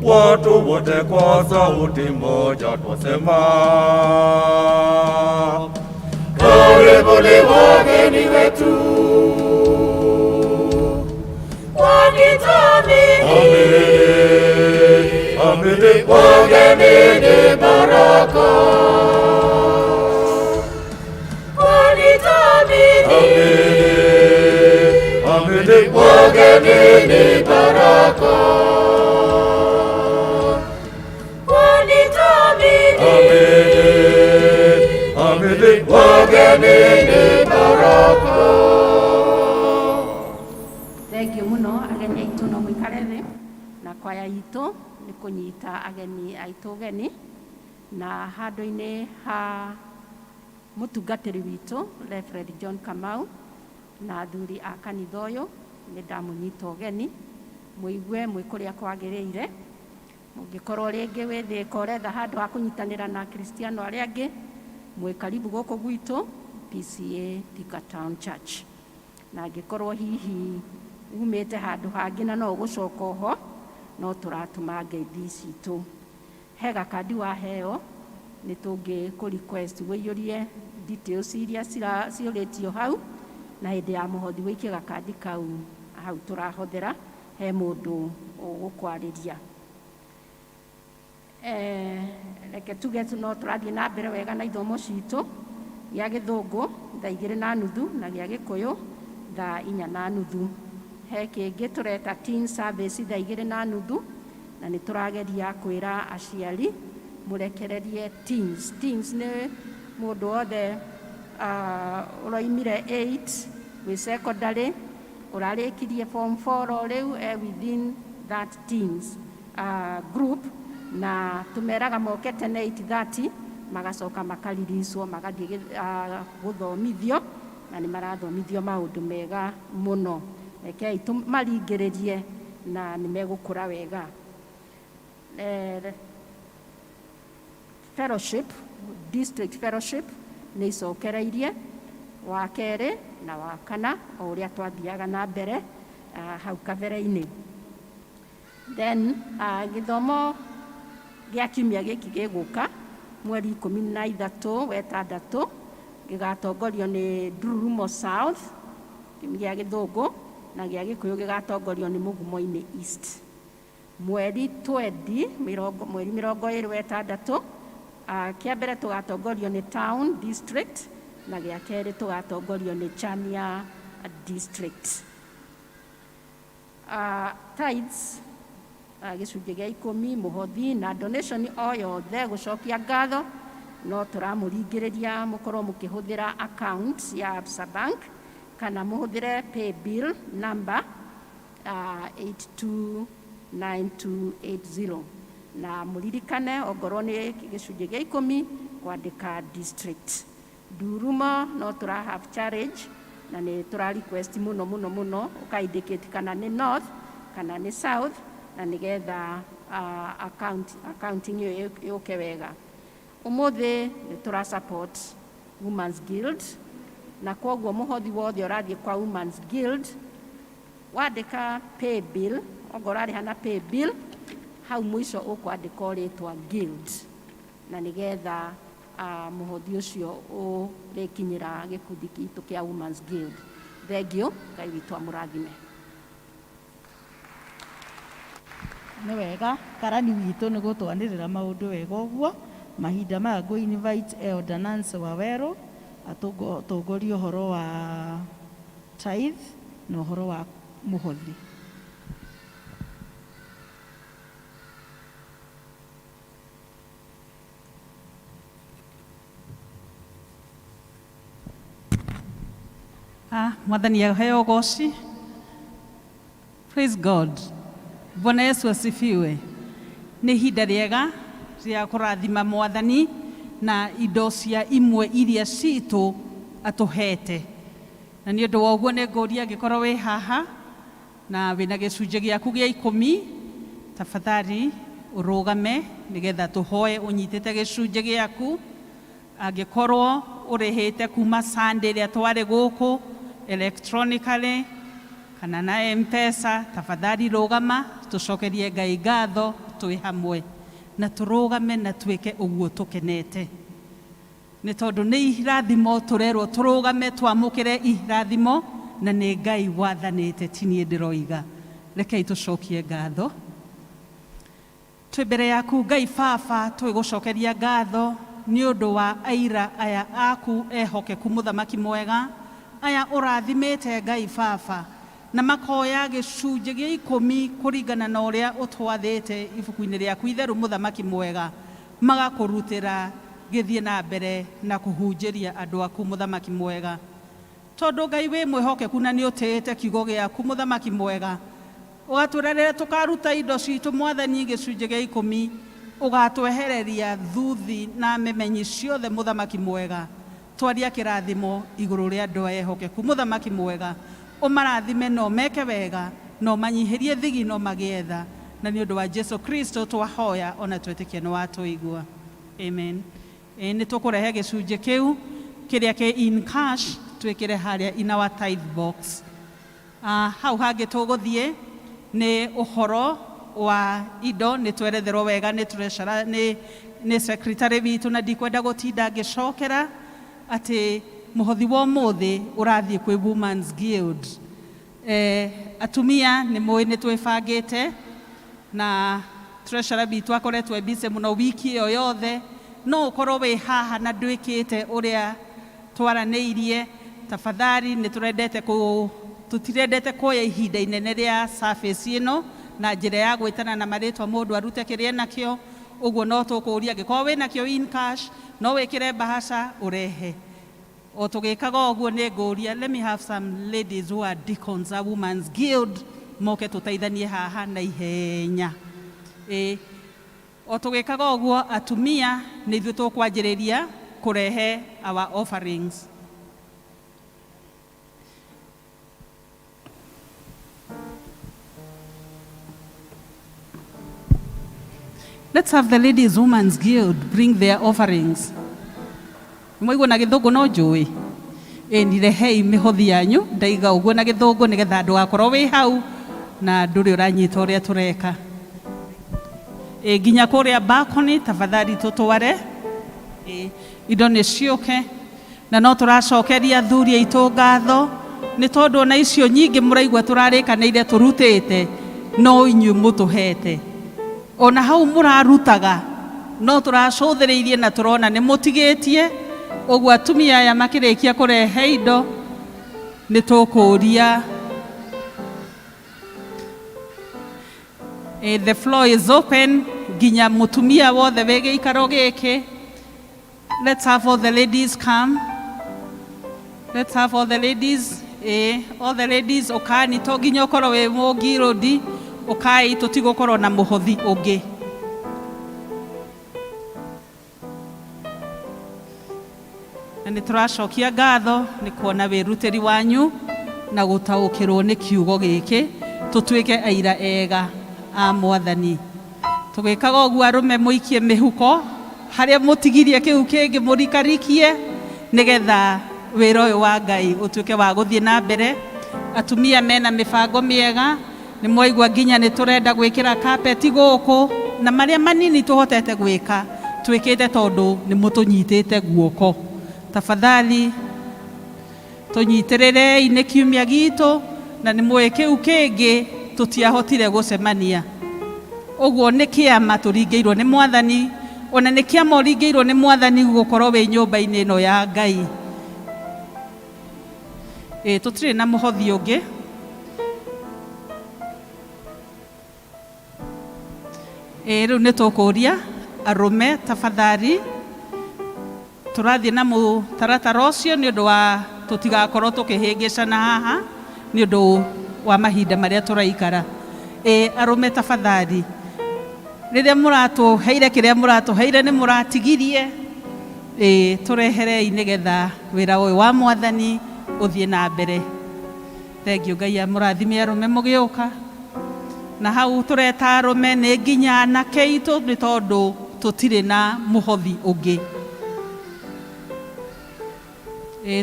Watu wote kwa sauti moja twasema, karibuni wageni wetu. Amini wageni ni baraka. Amini wageni ni baraka. Amini wageni ni baraka. Thank you muno ageni aitũ no mũikare thĩ na kwaya itũ nĩ kũnyita ageni aitũ ũgeni, na handũ-inĩ ha mũtungatĩri witũ Reverend John Kamau na athuri a kanitha ũyũ nĩ ndamũnyita ũgeni, mũigue mwĩ kũrĩa kwagĩrĩire. Mũngĩkorwo rĩngĩ wĩ thĩka ũretha handũ ha kũnyitanĩra na Akristiano arĩa angĩ, mwĩ karibu gũkũ gwitũ PCA Thika Town Church. Na angĩkorwo hihi umĩte handũ hangĩ na no ũgũcoka ho, no tũratũma ngeithi citũ. He gakandi waheo, nĩ tũngĩ request wĩiyũrie details iria ciũrĩtio hau, na hĩndĩ ya mũhothi wĩikie gakandi kau hau tũrahũthĩra, he mũndũ ũgũkwarĩria. Reke tuge no tũrathiĩ na mbere wega na ithomo citũ, gĩa Gĩthũngũ thaa 2:30 na gĩa Gĩkũyũ thaa 4:30. He kĩngĩ tũreta teen service thaa 2:30, na nĩ tũrageria kwĩra aciari mũrekererie teens. Teens nĩ mũndũ wothe ũroimire 8 wĩ secondary, ũrarĩkirie form 4 rĩu within that teens group, na tumeraga moke tene 8:30 magacoka makaririswo magathiĩ gũthomithio, na nĩ marathomithio maũndũ mega mũno. Rekei tũmaringĩrĩrie na nĩ megũkũra wega. Fellowship, district fellowship nĩ icokereirie wa kerĩ na wa kana o ũrĩa twathiaga na mbere hau kabere-inĩ. Then gĩthomo gĩa kiumia gĩkĩ gĩgũka mweri 13 wetandatũ, gĩgatongorio nĩ Ndururumo South gĩa Gĩthũngũ, na gĩa Gĩkũyũ gĩgatongorio nĩ Mũgumo-inĩ East. Mweri 20 mweri 20 wetandatũ, kĩa mbere tũgatongorio nĩ Town District, na gĩa kerĩ tũgatongorio nĩ Chania District. Tithes gĩcunjĩ gĩa 10 mũhothi na donation o yothe gũcokia ngatho, no tũramũringĩrĩria mũkorwo mũkĩhũthĩra account ya Absa Bank kana mũhũthĩre pay bill number 829280, na mũririkane ongorwo nĩ gĩcunjĩ gĩa 10 kwandĩka district. Ndururumo no tũra have challenge, na nĩ tũra request mũno ũkaindicate kana nĩ north kana nĩ south, na nĩgetha accounting ĩyo yũke wega. Ũmũthĩ nĩ tũra support Women's Guild, na kwoguo mũhothi wothe ũrathiĩ kwa Women's Guild wandĩka pay bill, ongorwo arĩha na pay bill, hau mũico ũkwandĩka rĩtwa guild, na nĩgetha mũhothi ũcio ũrĩkinyĩra gĩkundi gitũ kĩa Women's Guild. Thengiũ, Ngai witũ amũrathime. Nĩ wega karani witũ nĩ gũtwanĩrĩra maũndũ wega ũguo. Mahinda maya ngũ invite Elder Nancy Wawerũ atongorie ũhoro wa tithe na ũhoro wa mũhothi. Mwathani aheo goci. Praise God. Bwana Yesu asifiwe. Nĩ ihinda rĩega rĩa kũrathima Mwathani na indo cia imwe iria citũ atũhete. Na nĩ ũndũ wa ũguo nĩ ngũria angĩkorwo wĩ haha na wĩna gĩcunjĩ gĩaku gĩa 10, tafadhali ũrũgame nĩgetha tũhoe ũnyitĩte gĩcunjĩ gĩaku. Angĩkorwo ũrĩhĩte kuma Sunday rĩa twarĩ gũkũ electronically kana na M-Pesa, tafadhali rũgama tũcokerie Ngai ngatho twĩ hamwe na tũrũgame na twĩke ũguo tũkenete. Nĩ tondũ nĩ irathimo tũrerwo tũrũgame twamũkĩre irathimo na nĩ Ngai wathanĩte ti niĩ ndĩroiga. Rekei tũcokie ngatho. Twĩ mbere yaku Ngai Baba twĩgũcokeria ngatho nĩ ũndũ wa aira aya aku ehokeku mũthamaki mwega, aya ũrathimĩte Ngai Baba na makoya gĩcunjĩ gĩa 10 kũringana na ũrĩa ũtwathĩte ibuku-inĩ rĩaku itheru mũthamaki mwega, magakũrutĩra gĩthiĩ na mbere na kũhunjĩria andũ aku mũthamaki mwega. Tondũ Ngai wĩ mwĩhokeku na nĩ ũtĩĩte kiugo gĩaku mũthamaki mwega, ũgatwĩra rĩrĩa tũkaruta indo citũ Mwathani gĩcunjĩ gĩa 10, ũgatwehereria thuthi na memenyi ciothe mũthamaki mwega. Twaria kĩrathimo igũrũ rĩa andũ ehokeku mũthamaki mwega, ũmarathime no meke wega no manyihĩrie thigi no magĩetha, na nĩ ũndũ wa Jesu Kristo twahoya ona twĩtĩkia nĩ watũigua. Amen. Nĩ tũkũrehe gĩcunjĩ kĩu kĩrĩa kĩ in cash twĩkĩre harĩa in our tithe box. Hau hangĩ tũgũthiĩ nĩ ũhoro wa indo, nĩ tweretherwo wega nĩ treasurer nĩ secretary witũ, na ndikwenda gũtinda ngĩcokera atĩ mũhothi wa ũmũthĩ ũrathiĩ kwĩ Women's Guild. Atumia nĩ mũĩ nĩ twĩbangĩte na treasurer witũ akoretwo busy mũno wiki ĩyo yothe, no ũkorwo wĩ haha na ndwĩkĩte ũrĩa twaranĩirie, tafadhali nĩ tũtirendete kuoya ihinda inene rĩa service ĩno na njĩra ya gwĩtana na marĩtwa mũndũ arute kĩrĩa nakĩo. Ũguo no tũkũria angĩkorwo wĩ nakĩo in cash no wĩkĩre bahasha ũrehe. O tũgĩkaga ũguo nĩ ngũria, let me have some ladies who are deacons a Women's Guild moke tũteithanie haha na ihenya. O tũgĩkaga ũguo atumia nĩ ithuĩ tũkwanjĩrĩria kũrehe our offerings. Let's have the Ladies Women's Guild bring their offerings. Mwaigua na gĩthũngũ no njũĩ. Nirehei mĩhothi yanyu, ndaiga ũguo na gĩthũngũ nĩgetha andũ akorwo wĩ hau na ndũrĩ ũranyita ũrĩa tũreka. Nginya kũrĩa balcony tafadhali tũtware. Indo nĩ ciũke na no tũracokeria athuri aitũ ngatho nĩ tondũ ona icio nyingĩ mũraigua tũrarĩkanĩire tũrutĩte no inyuĩ mũtũhete. Ona hau mũrarutaga no tũracũthĩrĩirie na tũrona nĩ mũtigĩtie. Ũguo atumia aya makĩrĩkia kũrehe indo nĩ tũkũria. The floor is open nginya mũtumia wothe wĩ gĩikaro gĩkĩ. Let's have all the ladies come. Let's have all the ladies. All the ladies ũkani to nginya ũkorwo wĩ mũngirũndi ũkai tũtigũkorwo na mũhothi ũngĩ. Na nĩ tũracokia ngatho nĩ kuona wĩrutĩri wanyu na gũtaũkĩrwo nĩ kiugo gĩkĩ tũtuĩke aira ega a Mwathani. Tũgĩkaga ũguo arũme mũikie mĩhuko harĩa mũtigirie kĩu kĩngĩ mũrikarikie nĩgetha wĩra ũyũ wa Ngai ũtuĩke wa gũthiĩ na mbere. Atumia mena mĩbango mĩega, nĩ mwaigua nginya nĩ tũrenda gwĩkĩra carpet gũkũ na marĩa manini tũhotete gwĩka twĩkĩte tondũ nĩ mũtũnyitĩte guoko. Tafadhali tũnyitĩrĩrei nĩ kiumia gitũ na nĩ mũĩ kĩu kĩngĩ tũtiahotire gũcemania. Ũguo nĩ kĩama tũringĩirwo nĩ Mwathani, ona nĩ kĩama ũringĩirwo nĩ Mwathani gũkorwo wĩ nyũmba-inĩ ĩno ya Ngai. Tũtirĩ na mũhothi ũngĩ. Rĩu nĩ tũkũria arũme tafadhali tũrathiĩ na mũtaratara ũcio nĩ ũndũ wa tutigakorwo tukihingicana haha ni undu wa mahinda maria turaikara. Arume tafadhali, riria muratuheire kiria muratuheire ni muratigirie tureherei nigetha wira uyu wa Mwathani uthie na mbere. Thengio Ngai amurathime arume mugiuka na hau tureta arume ni nginya anake itu ni tondu tutire na muhothi ungi.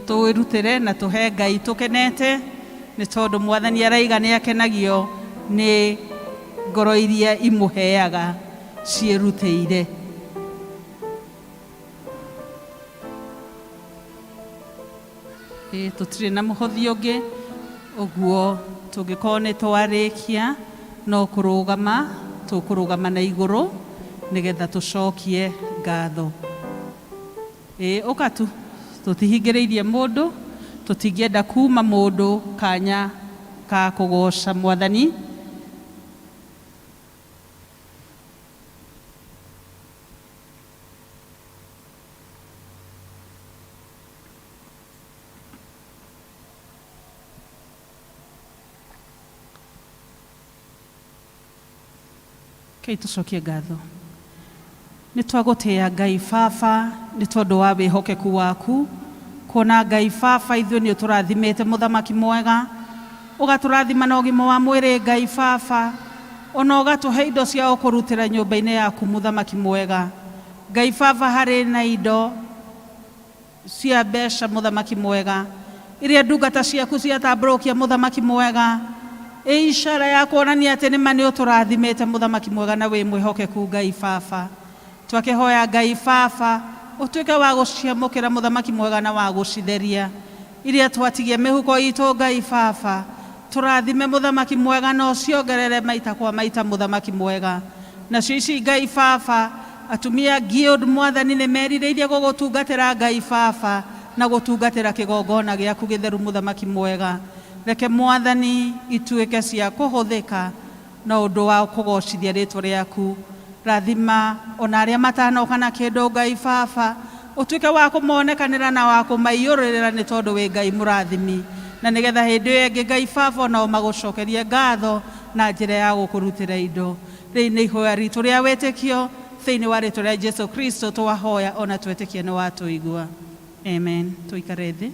Tuirutire na tuhe Ngai tukenete ni tondu Mwathani araiga ni akenagio ni ngoro iria imuheaga ciirutĩire. Tutire na muhothi ungi uguo tungikorwo ni twarikia no kurugama tukurugama na iguru nigetha tucokie ngatho. Uka tu tutihingĩrĩirie mundu, tutingienda kuma mundu kanya ka kugoca Mwathani. Kei tucokie ngatho. Nĩ twagũtĩĩa Ngai Baba nĩ tondũ wa wĩhokeku waku, kuona Ngai Baba ithuĩ nĩ ũtũrathimĩte mũthamaki mwega, ũgatũrathima na ũgima wa mwĩrĩ Ngai Baba, ona ũgatũhe indo cia kũrutĩra nyũmba-inĩ yaku mũthamaki mwega. Ngai Baba, harĩ na indo cia mbeca mũthamaki mwega iria ndungata ciaku ciatambũrũkia mũthamaki mwega, ishara ya kuonania atĩ nĩma nĩ ũtũrathimĩte mũthamaki mwega na wĩ mwĩhokeku Ngai Baba. Twakihoya Ngai Baba utuike wa guciamukira mũthamaki mwega na wa gucitheria iria twatigia mihuko itu Ngai Baba. Turathime mũthamaki mwega na uciongerere maita kwa maita mũthamaki mwega. Na ici Ngai Baba, atumia Guild Mwathani nĩ merirĩirie gũgũtungatĩra Ngai Baba na gũtungatĩra kĩgongona gĩaku gĩtheru mũthamaki mwega. Reke Mwathani ituĩke cia kũhũthĩka na ũndũ wa kũgocithia rĩtwa rĩaku. Rathima ona arĩa matanoka na kĩndũ Ngai Baba, utuĩke wa kũmonekanĩra na wa kũmaiyũrĩrĩra nĩ tondũ wĩ Ngai mũrathimi, na nĩgetha hĩndĩ ĩyo ĩngĩ Ngai Baba nao magũcokerie ngatho na njĩra ya gũkũrutĩra indo. Rĩu nĩ ihoya ritũ rĩa wĩtĩkio thĩinĩ wa rĩtwa rĩa Jesu Kristo twahoya ona twĩtĩkie nĩ watũigua. Amen. Tũikare thĩ.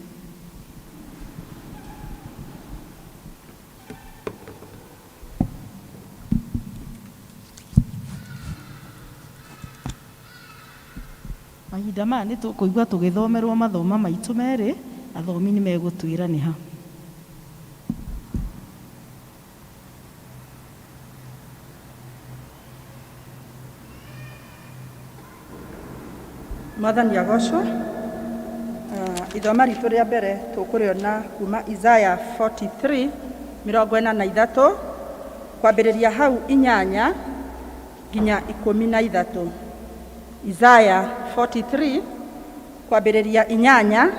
Mahinda maya nĩ tũkũigua tũgĩthomerwo mathoma maitũ merĩ, athomi nĩ megũtwĩra nĩ ha. Mwathani agocwo. Ithoma ritũ rĩa mbere tũkũrĩona kuma Isaya 43:43 kwambĩrĩria hau 8 nginya 13. Isaya 43 kwambĩrĩria 8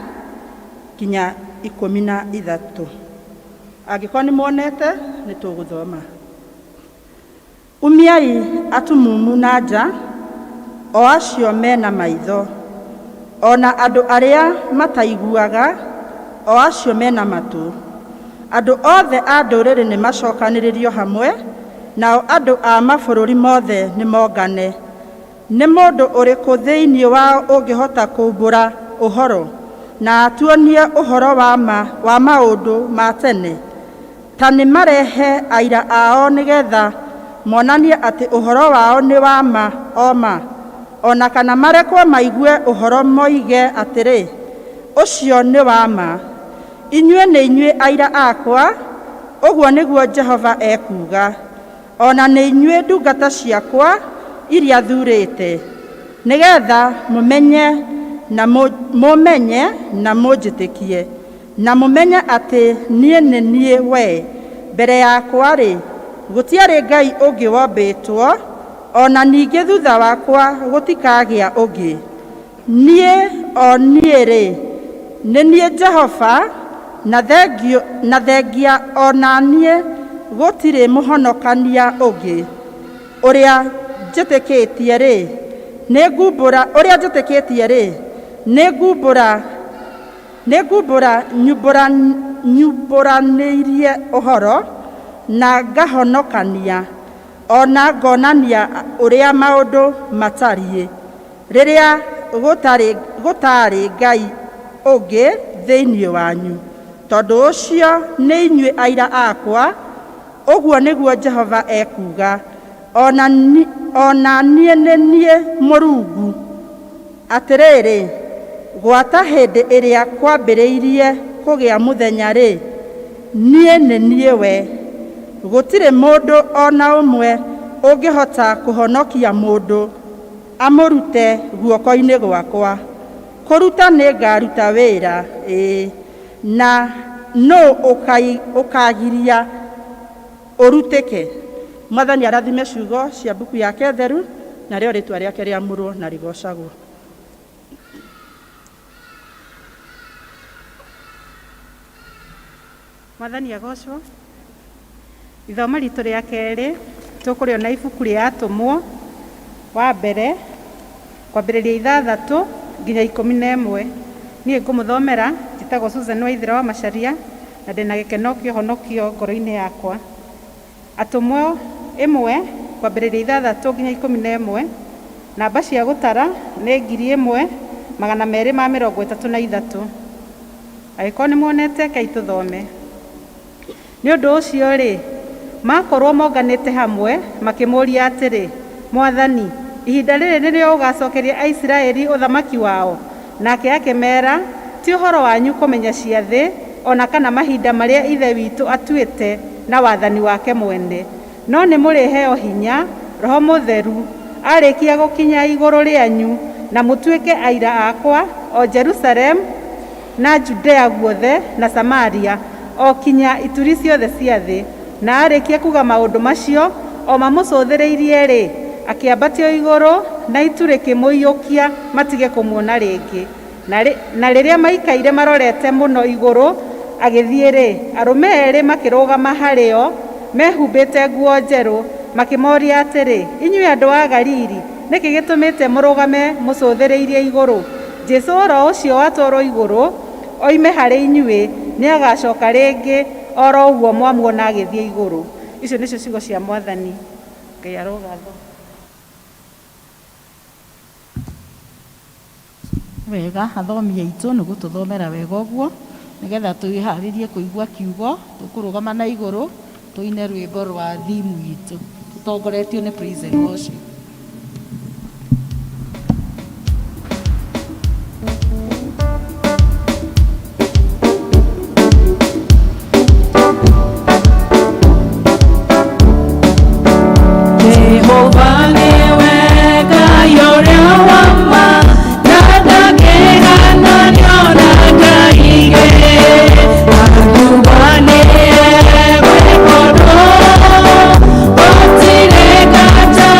nginya 13. Angĩkorwo nĩ muonete nĩ tũgũthoma. Umiai atumumu na nja, o acio mena maitho, ona andũ arĩa mataiguaga, o acio mena matũ. Andũ othe a ndũrĩrĩ nĩ macokanĩrĩrio hamwe, nao andũ a mabũrũri mothe nĩ mongane. Nĩ mũndũ ũrĩkũ thĩinĩ wao ũngĩhota kũmbũra ũhoro na atuonie ũhoro wa maũndũ ma tene? Ta nĩ marehe aira ao nĩgetha monanie atĩ ũhoro wao nĩ wa ma oma, ona kana marekwo maigue ũhoro moige atĩrĩ, ũcio nĩ wa ma. Inyuĩ nĩ inyuĩ aira akwa, ũguo nĩguo Jehova ekuga, ona nĩ inyuĩ ndungata ciakwa iria thurĩte, nĩgetha mũmenye na mũnjĩtĩkie, na mũmenye atĩ niĩ nĩ niĩ we. Mbere yakwa-rĩ, gũtiarĩ Ngai ũngĩ wombĩtwo, ona ningĩ thutha wakwa gũtikagĩa ũngĩ. Niĩ o niĩ-rĩ, nĩ niĩ Jehova, na thengia ona niĩ gũtirĩ mũhonokania ũngĩ. Ũrĩa njĩtĩkĩtie-rĩ, nĩ ngumbũra nĩ nyumbũranĩirie ũhoro na ngahonokania ona ngonania ũrĩa maũndũ matariĩ rĩrĩa gũtarĩ Ngai ũngĩ thĩinĩ wanyu. Tondũ ũcio nĩ inyuĩ aira akwa, ũguo nĩguo Jehova ekuga, ona niĩ nĩ niĩ Mũrungu. Atĩrĩrĩ, gwata hĩndĩ ĩrĩa kwambĩrĩirie kũgĩa mũthenya-rĩ, niĩ nĩ niĩ we. Gũtirĩ mũndũ ona ũmwe ũngĩhota kũhonokia mũndũ amũrute guoko-inĩ gwakwa. Kũruta nĩ ngaruta wĩra, na no ũkagiria ũrutĩke. Mwathani arathime ciugo cia mbuku yake theru, na rĩo rĩtwa rĩake rĩamũrwo na rĩgocagwo. Mwathani agocwo. Ithomo ritũ rĩa kerĩ tũkũrĩona ibuku rĩa Atũmwo wa mbere kwambĩrĩria 6 nginya 11. Niĩ ngũmũthomera, njĩtagwo Susan Waithĩra wa Macharia, na ndĩna gĩkeno kĩa ũhonokio ngoro-inĩ yakwa. Atũmwo 1 kwambĩrĩria 6 nginya 11. Namba cia gũtara nĩ 1233. Angĩkorwo nĩ muonete, kei tũthome. Nĩ ũndũ ũcio-rĩ, makorwo monganĩte hamwe makĩmũria atĩrĩ, Mwathani, ihinda rĩrĩ nĩrĩo ũgacokeria Aisiraeli ũthamaki wao? Nake akĩmera, ti ũhoro wanyu kũmenya ciathĩ ona kana mahinda marĩa ithe witũ atuĩte na wathani wake mwene, no nĩ mũrĩheo hinya Roho Mũtheru arĩkia gũkinya igũrũ rĩanyu, na mũtuĩke aira akwa o Jerusalemu na Judea guothe na Samaria, o kinya ituri ciothe cia thĩ. Na arĩkia kuga maũndũ macio o mamũcũthĩrĩirie-rĩ, akĩambatio igũrũ na itu rĩkĩmũiyũkia matige kũmuona rĩngĩ. Na rĩrĩa maikaire marorete mũno igũrũ agĩthiĩ-rĩ, arũme erĩ makĩrũgama harĩo mehumbĩte nguo njerũ, makĩmoria atĩrĩ, inyuĩ andũ a Galili, nĩkĩ gĩtũmĩte mũrũgame mũcũthĩrĩirie igũrũ? Jesũ oro ũcio watwarwo igũrũ oime harĩ inyuĩ, nĩ agacoka rĩngĩ oro ũguo mwamuona agĩthiĩ igũrũ. Icio nĩcio ciugo cia Mwathani. Ngai arogatho. Wega, athomi aitũ nĩ gũtũthomera wega ũguo, nĩgetha twĩharĩrie kũigua kiugo. Tũkũrũgama na igũrũ tũine rwĩmbo rwa thimu itũ tũtongoretio nĩ praise and worship. Jehova niwe Ngai ũrĩa wa ma, na ndangĩgana nĩona Ngai ingĩ. Akuuga nĩwe gwĩ ũndũ, gũtirĩ nganja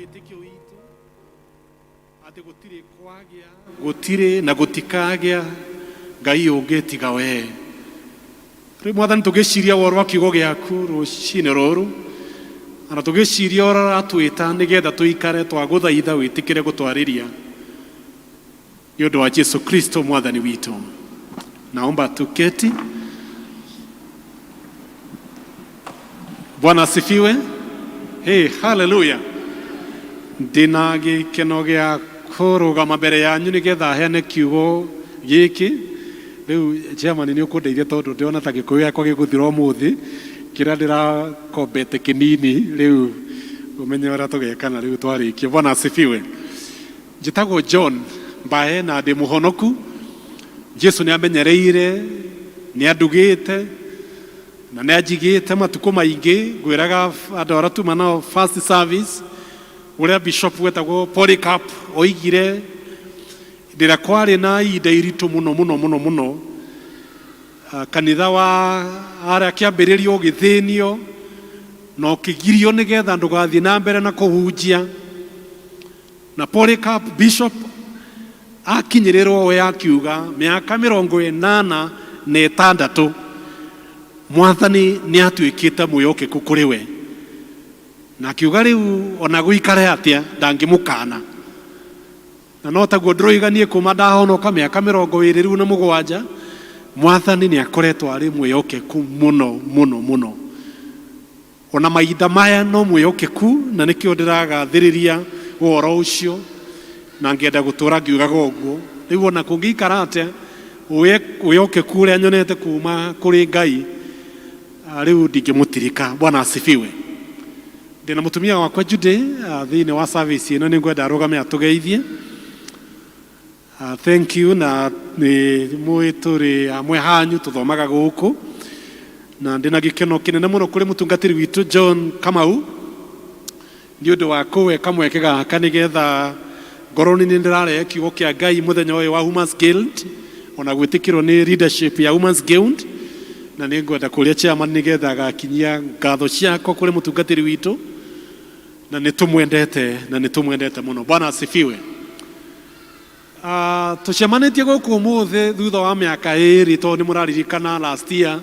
wĩtĩkio witũ atĩ gũtirĩ kwagĩa gũtirĩ na gũtikagĩa Ngai ũngĩ tiga we. Rĩu Mwathani tũgĩciria ũhoro wa kiugo gĩaku rũcinĩ rũrũ, na tũgĩciria ũrĩa ũratwĩta nĩgetha tũikare twagũthaitha wĩtĩkĩre gũtwarĩria nĩ ũndũ wa Yesu Kristo Mwathani witũ. Naomba tuketi. Bwana asifiwe. Hey, hallelujah. Ndina gĩkeno gĩa kũrũgama mbere yanyu nĩgetha heane kiugo gĩkĩ. Rĩu chairman nĩ ũkũndeithia tondũ ndĩona ta gĩkũyũ gĩakwa gĩgũthira ũmũthĩ kĩrĩa ndĩrakombete kĩnini, rĩu ũmenye ũrĩa tũgekana rĩu twarĩkia. Bwana asifiwe. Njĩtagwo John Mbae na ndĩ mũhonoku. Jesu nĩ amenyereire, nĩ andugĩte na nĩ anjigĩte matukũ maingĩ. Ngwĩraga andũ arĩa tuma nao first service ũrĩa bishop wetagwo Polycarp oigire ndĩra kwarĩ na ihinda iritũ mũno kanitha wa arĩa kĩambĩrĩrio ũgĩthĩnio na ũkĩgirio nĩgetha ndũgathiĩ na mbere na kũhunjia. Na Polycarp bishop akinyĩrĩrwo we akiuga mĩaka 86 Mwathani nĩ atuĩkĩte mwĩhokeku kũrĩ we, na akiuga rĩu ona gũikare atĩa ndangĩmũkana. Na no taguo ndĩroiganie kuma ndahonoka mĩaka 27 Mwathani nĩ akoretwo arĩ mwĩhokeku mũno. Ona mahinda maya no mwĩhokeku, na nĩkĩo ndĩragathĩrĩria ũhoro ũcio na ngĩenda gũtũra ngiugaga ũguo. Rĩu ona kũngĩikara atĩa wĩhokeku ũrĩa nyonete kuma kũrĩ Ngai rĩu ndingĩmũtirika. Bwana asifiwe. Ndĩna mũtumia wakwa Jude thĩinĩ wa service ĩno, nĩ ngwenda arũgame atũgeithie. Thank you. Na nĩ mũĩ tũrĩ amwe hanyu tũthomaga gũkũ, na ndĩna gĩkeno kĩnene mũno kũrĩ mũtungatĩri witũ John Kamau nĩ ũndũ wa kũwe kamweke gaka nĩgetha ngorwo nĩ ndĩrarehe kiugo kĩa Ngai mũthenya ũyũ wa Women's Guild, ona gwĩtĩkĩrwo nĩ leadership ya Women's Guild. Na nĩ ngwenda kũrĩa chairman nĩgetha agakinyia ngatho ciako kũrĩ mũtungatĩri witũ, na nĩ tũmwendete mũno. Bwana asifiwe. Tũcemanĩtie gũkũ ũmũthĩ thutha wa mĩaka 2 tondũ nĩ mũraririkana last year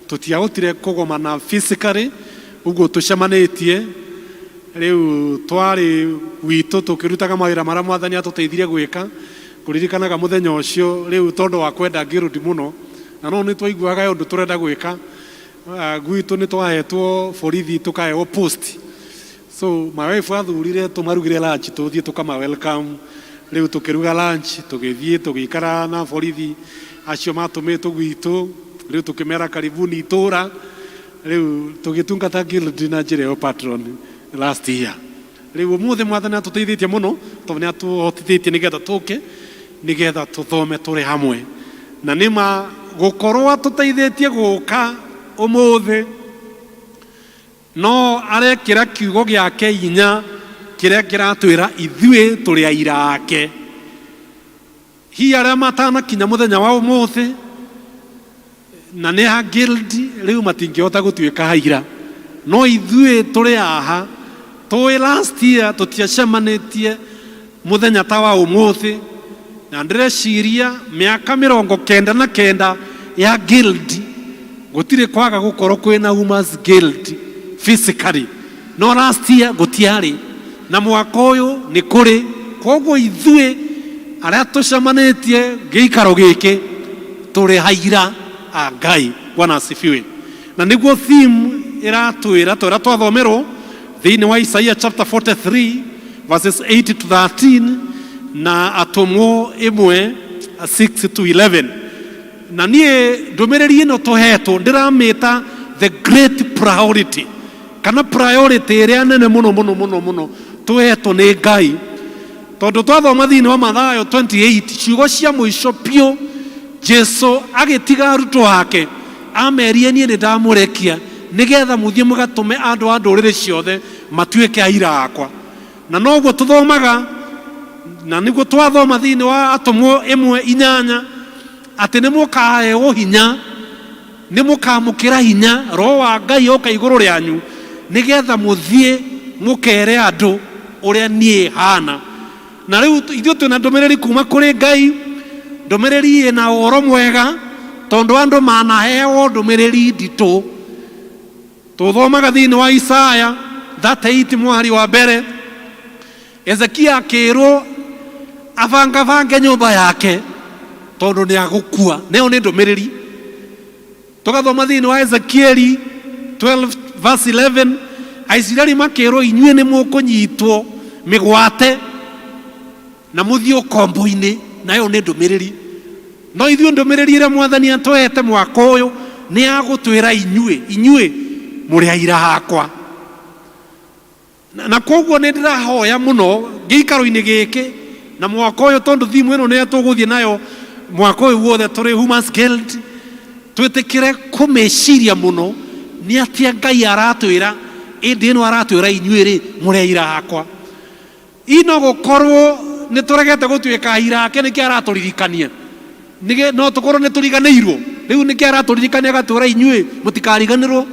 tũtiahotire kũgomana physically, ũguo tũcemanĩtie rĩu twarĩ witũ tũkĩrutaga mawĩra marĩa Mwathani atũteithirie gwĩka. Kũririkanaga mũthenya ũcio rĩu tondũ wa kwenda ngĩrudi mũno, na no nĩ twaiguaga ũndũ tũrenda gwĩka gwitũ nĩ twahetwo borithi tũkaheo post. So my wife athurire tũmarugire lunch tũthiĩ tũkama welcome. Rĩu tũkĩruga lunch tũgĩthiĩ tũgĩikara na borithi acio matũmĩtwo gwitũ, rĩu tũkĩmera karibuni itũra, rĩu tũgĩtungata guild na njĩra ĩyo patron last year. Rĩu ũmũthĩ Mwathani atũteithĩtie mũno tondũ nĩ atũhotithĩtie nĩgetha tũke nĩgetha tũthome tũrĩ hamwe, na nĩma gũkorwo atũteithĩtie gũka ũmũthĩ no arekĩra kiugo gĩake hinya kĩrĩa kĩratwĩra ithuĩ tũrĩ aira ake. Hihi arĩa matanakinya mũthenya wa ũmũthĩ na nĩ ha guild rĩu matingĩhota gũtuĩka aira, no ithuĩ tũrĩ aha tũĩ last year tũtiacemanĩtie mũthenya ta wa ũmũthĩ, na ndĩreciria mĩaka 99 ya guild gũtirĩ kwaga gũkorwo kwĩna Women's Guild physically, no last year gũtiarĩ, na mwaka ũyũ nĩ kũrĩ. Koguo ithuĩ arĩa tũcemanĩtie gĩikaro gĩkĩ tũrĩ aira a Ngai. Bwana asifiwe. Na nĩguo theme ĩratwĩra tũrĩa twathomerwo thĩinĩ wa Isaiah chapter 43 verses 8 to 13 na Atumwo 1:6 to 11. Na niĩ ndũmĩrĩri ĩno tũhetwo ndĩramĩta the great priority, kana priority ĩrĩa nene mũno tũhetwo nĩ Ngai. Tondũ twathoma thĩinĩ wa Mathayo 28 ciugo cia mũico biũ Jesu agĩtiga arutwo ake amerie niĩ nĩ ndamũrekia nĩgetha mũthiĩ mũgatũme andũ a ndũrĩrĩ ciothe matuĩke aira akwa. Na noguo tũthomaga, na nĩguo twathoma thĩinĩ wa Atumwo 1:8 atĩ nĩ mũkaheo hinya, nĩ mũkamũkĩra hinya, Roho wa Ngai oka igũrũ rĩanyu nĩgetha mũthiĩ mũkere andũ uria nie hana. Na riu ithuĩ twĩna ndũmĩrĩri kuma kũrĩ Ngai, ndũmĩrĩri ĩna ũhoro mwega, tondũ andũ manaheo ndũmĩrĩri nditũ. Tũthomaga thĩinĩ wa Isaya 38 mwari wa mbere, Ezekia akĩrwo abangabange nyũmba yake tondũ nĩ agũkua. Nĩyo nĩ ndũmĩrĩri. Tũgathoma thĩinĩ wa Ezekieli 12 verse 11, Aisiraeli makĩrwo inyuĩ nĩ mũkũnyitwo mĩgwate na mũthiĩ ũkombo-inĩ. Nayo nĩ ndũmĩrĩri. No ithuĩ ndũmĩrĩri ĩrĩa Mwathani atũhete mwaka ũyũ nĩ agũtwĩra inyuĩ mũrĩ aira hakwa. Na koguo nĩ ndĩrahoya mũno gĩikaro-inĩ gĩkĩ na mwaka ũyũ, tondũ thimu ĩno nĩ tũgũthiĩ nayo mwaka ũyũ wothe tũrĩ Humans Guild, twĩtĩkĩre kũmeciria mũno nĩ atĩa Ngai aratwĩra ĩndĩ ĩno aratwĩra inyuĩ mũrĩ aira hakwa. Ino gũkorwo nĩ tũregete gũtuĩka aira ake nĩkĩ aratũririkania. No tũkorwo nĩ tũriganĩirwo. Rĩu nĩkĩ aratũririkania agatwĩra inyuĩ mũtikariganĩrwo,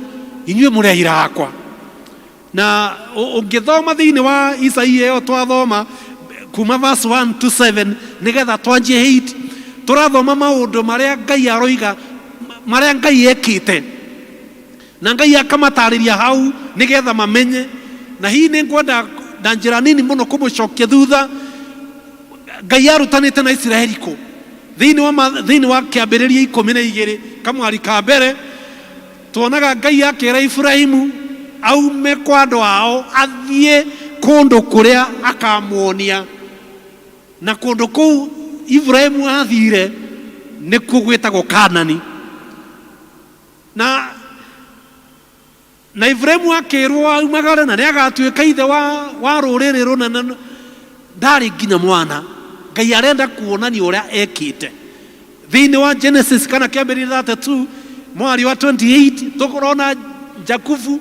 inyuĩ mũrĩ aira hakwa. Na ũngĩthoma thĩinĩ wa Isaia ĩyo twathoma kuma verse 1 to 7 nĩgetha twanjie 8, tũrathoma maũndũ marĩa Ngai aroiga, marĩa Ngai ekĩte, na Ngai akamatarĩria hau nĩgetha mamenye. Na hihi nĩ ngwenda na njĩra nini mũno kũmũcokia thutha. Ngai arutanĩte na Isiraeli kũ? Thĩinĩ wa kĩambĩrĩria 12 kamwari ka mbere, tuonaga Ngai akĩra Ibrahimu aume kwa andũ ao athiĩ kũndũ kũrĩa akamuonia. Na kũndũ kũu Ibrahimu athire nĩkuo gwĩtagwo Kaanani. Na Ibrahimu akĩrwo aumagare na nĩagatuĩka ithe wa rũrĩrĩ rũnene. Ndarĩ nginya mwana. Ngai arenda kuonania ũrĩa ekĩte. Thĩinĩ wa Genesis kana kĩambĩrĩria 32 mwari wa 28 tũkũrona Jakubu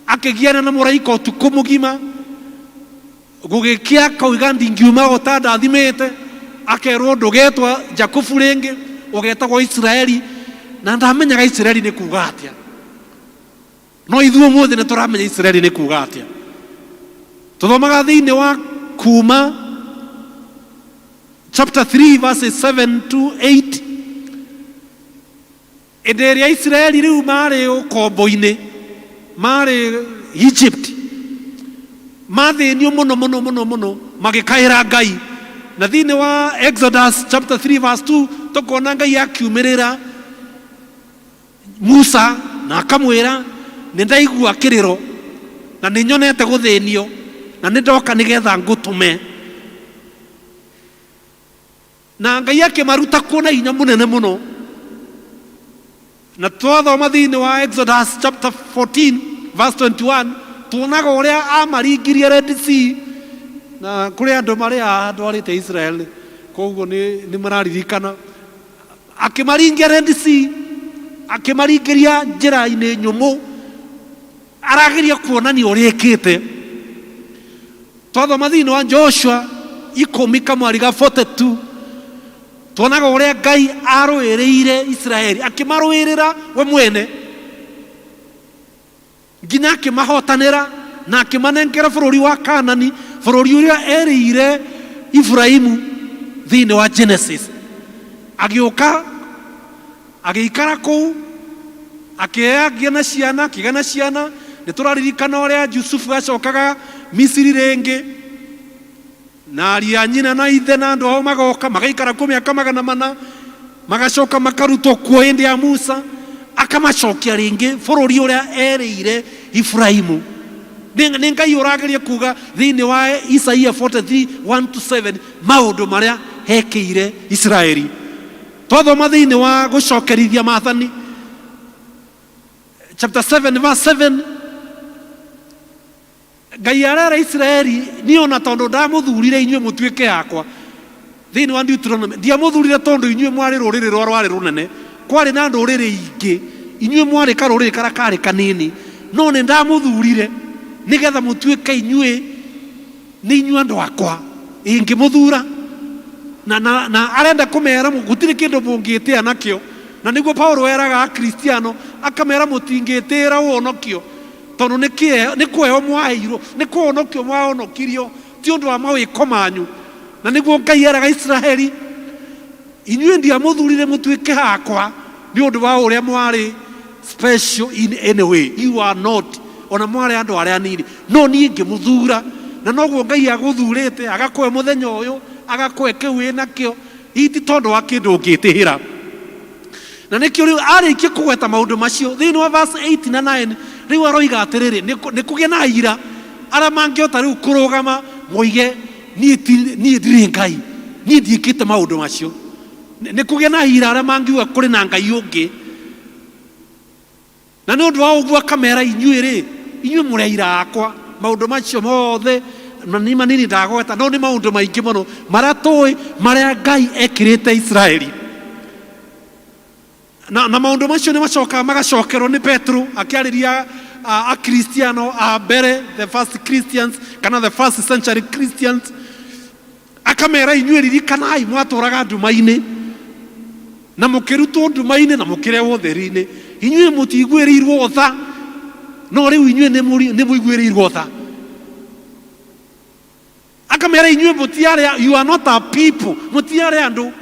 akĩgiana na mũraika ũtukũ mũgima, gũgĩkĩa kauga ndingiuma gũta ndathimĩte, akerwo ndũgetwa Jakubu rĩngĩ, ũgetagwo Isiraeli. Na ndamenyaga Isiraeli nĩ kuuga atĩa. No ithuĩ ũmũthĩ nĩ tũramenya Isiraeli nĩ kuuga atĩa. Tũthomaga thĩinĩ wa Kuma chapter 3 verses 7 to 8. Hĩndĩ ĩrĩa Isiraeli rĩu marĩ ũkombo-inĩ, marĩ Egypt, mathĩnio mũno magĩkaĩra Ngai. Na thĩinĩ wa Exodus chapter 3 verse 2 tũkona Ngai akiumĩrĩra Musa na akamwĩra, nĩ ndaigua kĩrĩro na nĩ nyonete gũthĩnio na nĩ ndoka nĩgetha ngũtũme. Na Ngai akĩmaruta kuona hinya mũnene mũno. Na twathoma thĩinĩ wa Exodus chapter 14 verse 21 tuonaga ũrĩa amaringirie Red Sea. Na kũrĩ andũ marĩ andwarĩte Israeli, koguo nĩ mararirikana akĩmaringia Red Sea, akĩmaringĩria njĩra-inĩ nyũmũ, arageria kuonania ũrĩa ekĩte. Twathoma thĩinĩ wa Joshua 10 kamwari ga 42 tuonaga ũrĩa Ngai arũĩrĩire Isiraeli, akĩmarũĩrĩra we mwene nginya akĩmahotanĩra na akĩmanengera bũrũri wa Kaanani, bũrũri ũrĩa erĩire Ibrahimu thĩinĩ wa Genesis. Agĩũka agĩikara kũu, akĩgĩa na ciana. Nĩ tũraririkana ũrĩa Jusufu acokaga Misiri rĩngĩ, na ariũ a nyina na ithe na andũ ao magoka magaikara kũu mĩaka 400, magacoka makarutwo kuo hĩndĩ ya Musa, akamacokia rĩngĩ bũrũri ũrĩa erĩire Ibrahimu. Nĩ Ngai ũrageria kuga thĩinĩ wa Isaia 43 1 to 7 maũndũ marĩa hekĩire Isiraeli. Twathoma thĩinĩ wa gũcokerithia Maathani chapter 7 verse 7, Ngai arera Isiraeli, niĩ ona tondũ ndamũthurire inyuĩ mũtuĩke yakwa. Thĩinĩ wa Deuteronomy, ndiamũthurire tondũ inyuĩ mwarĩ rũrĩrĩ rwarĩ rũnene, kwarĩ na ndũrĩrĩ ingĩ, inyuĩ mwarĩ karũrĩrĩ karĩa karĩ kanini, no nĩ ndamũthurire nĩgetha mũtuĩke inyuĩ nĩ inyuĩ andũ akwa ingĩmũthura. Na arenda kũmera gũtirĩ kĩndũ mũngĩtĩa nakĩo. Na nĩguo Paulo eraga Akristiano akamera mũtingĩtĩra ũhonokio tondu nä kweo mwaheirwo nä kuonokio mwahonokirio ti å ndå wa mawä manyu na nä guo Ngai eraga Israeli inyuä ndiamå thurire må tuä ke hakwa nä å ndå wa å rä a mwarä special in any way. You are not ona mwarä andå arä a nini no niä ngä må thura na noguo Ngai agå thurä te agakwe må thenya å yå agakwe kä u wä nakä o iti tondå wa kä ndå å ngä tä hä ra na nä kä o rä u arä kie kå gweta maå ndå macio thä inä wa verse 8 na 9 rä u aroiga atä rä rä nä kå gä na ira arä a mangä hota rä u kå rå gama moige niä ndirä Ngai niä ndiä te maå ndå macio nä kå gä na ira arä a mangiuga kå rä na Ngai å ngä na nä å ndå wa å guo akamera inyuä rä inyuä må rä a ira akwa maå ndå macio mothe nä manini ndagweta no nä maå ndå maingä må no marä a tå marä a Ngai ekä rä te Israeli na maå ndå macio nä macokaga magacokerwo nä Petro akä arä ria akristiano a mbere the first Christians kana the first century Christians akamera inyuä ririkanai mwatå raga nduma-inä na må kä rutwo nduma-inä na må kä rehwo theri-inä inyuä må tiguä rä irwo tha no rä u inyuä nä må iguä rä irwo tha akamera inyuä må tiarä you are not a people må tiarä andå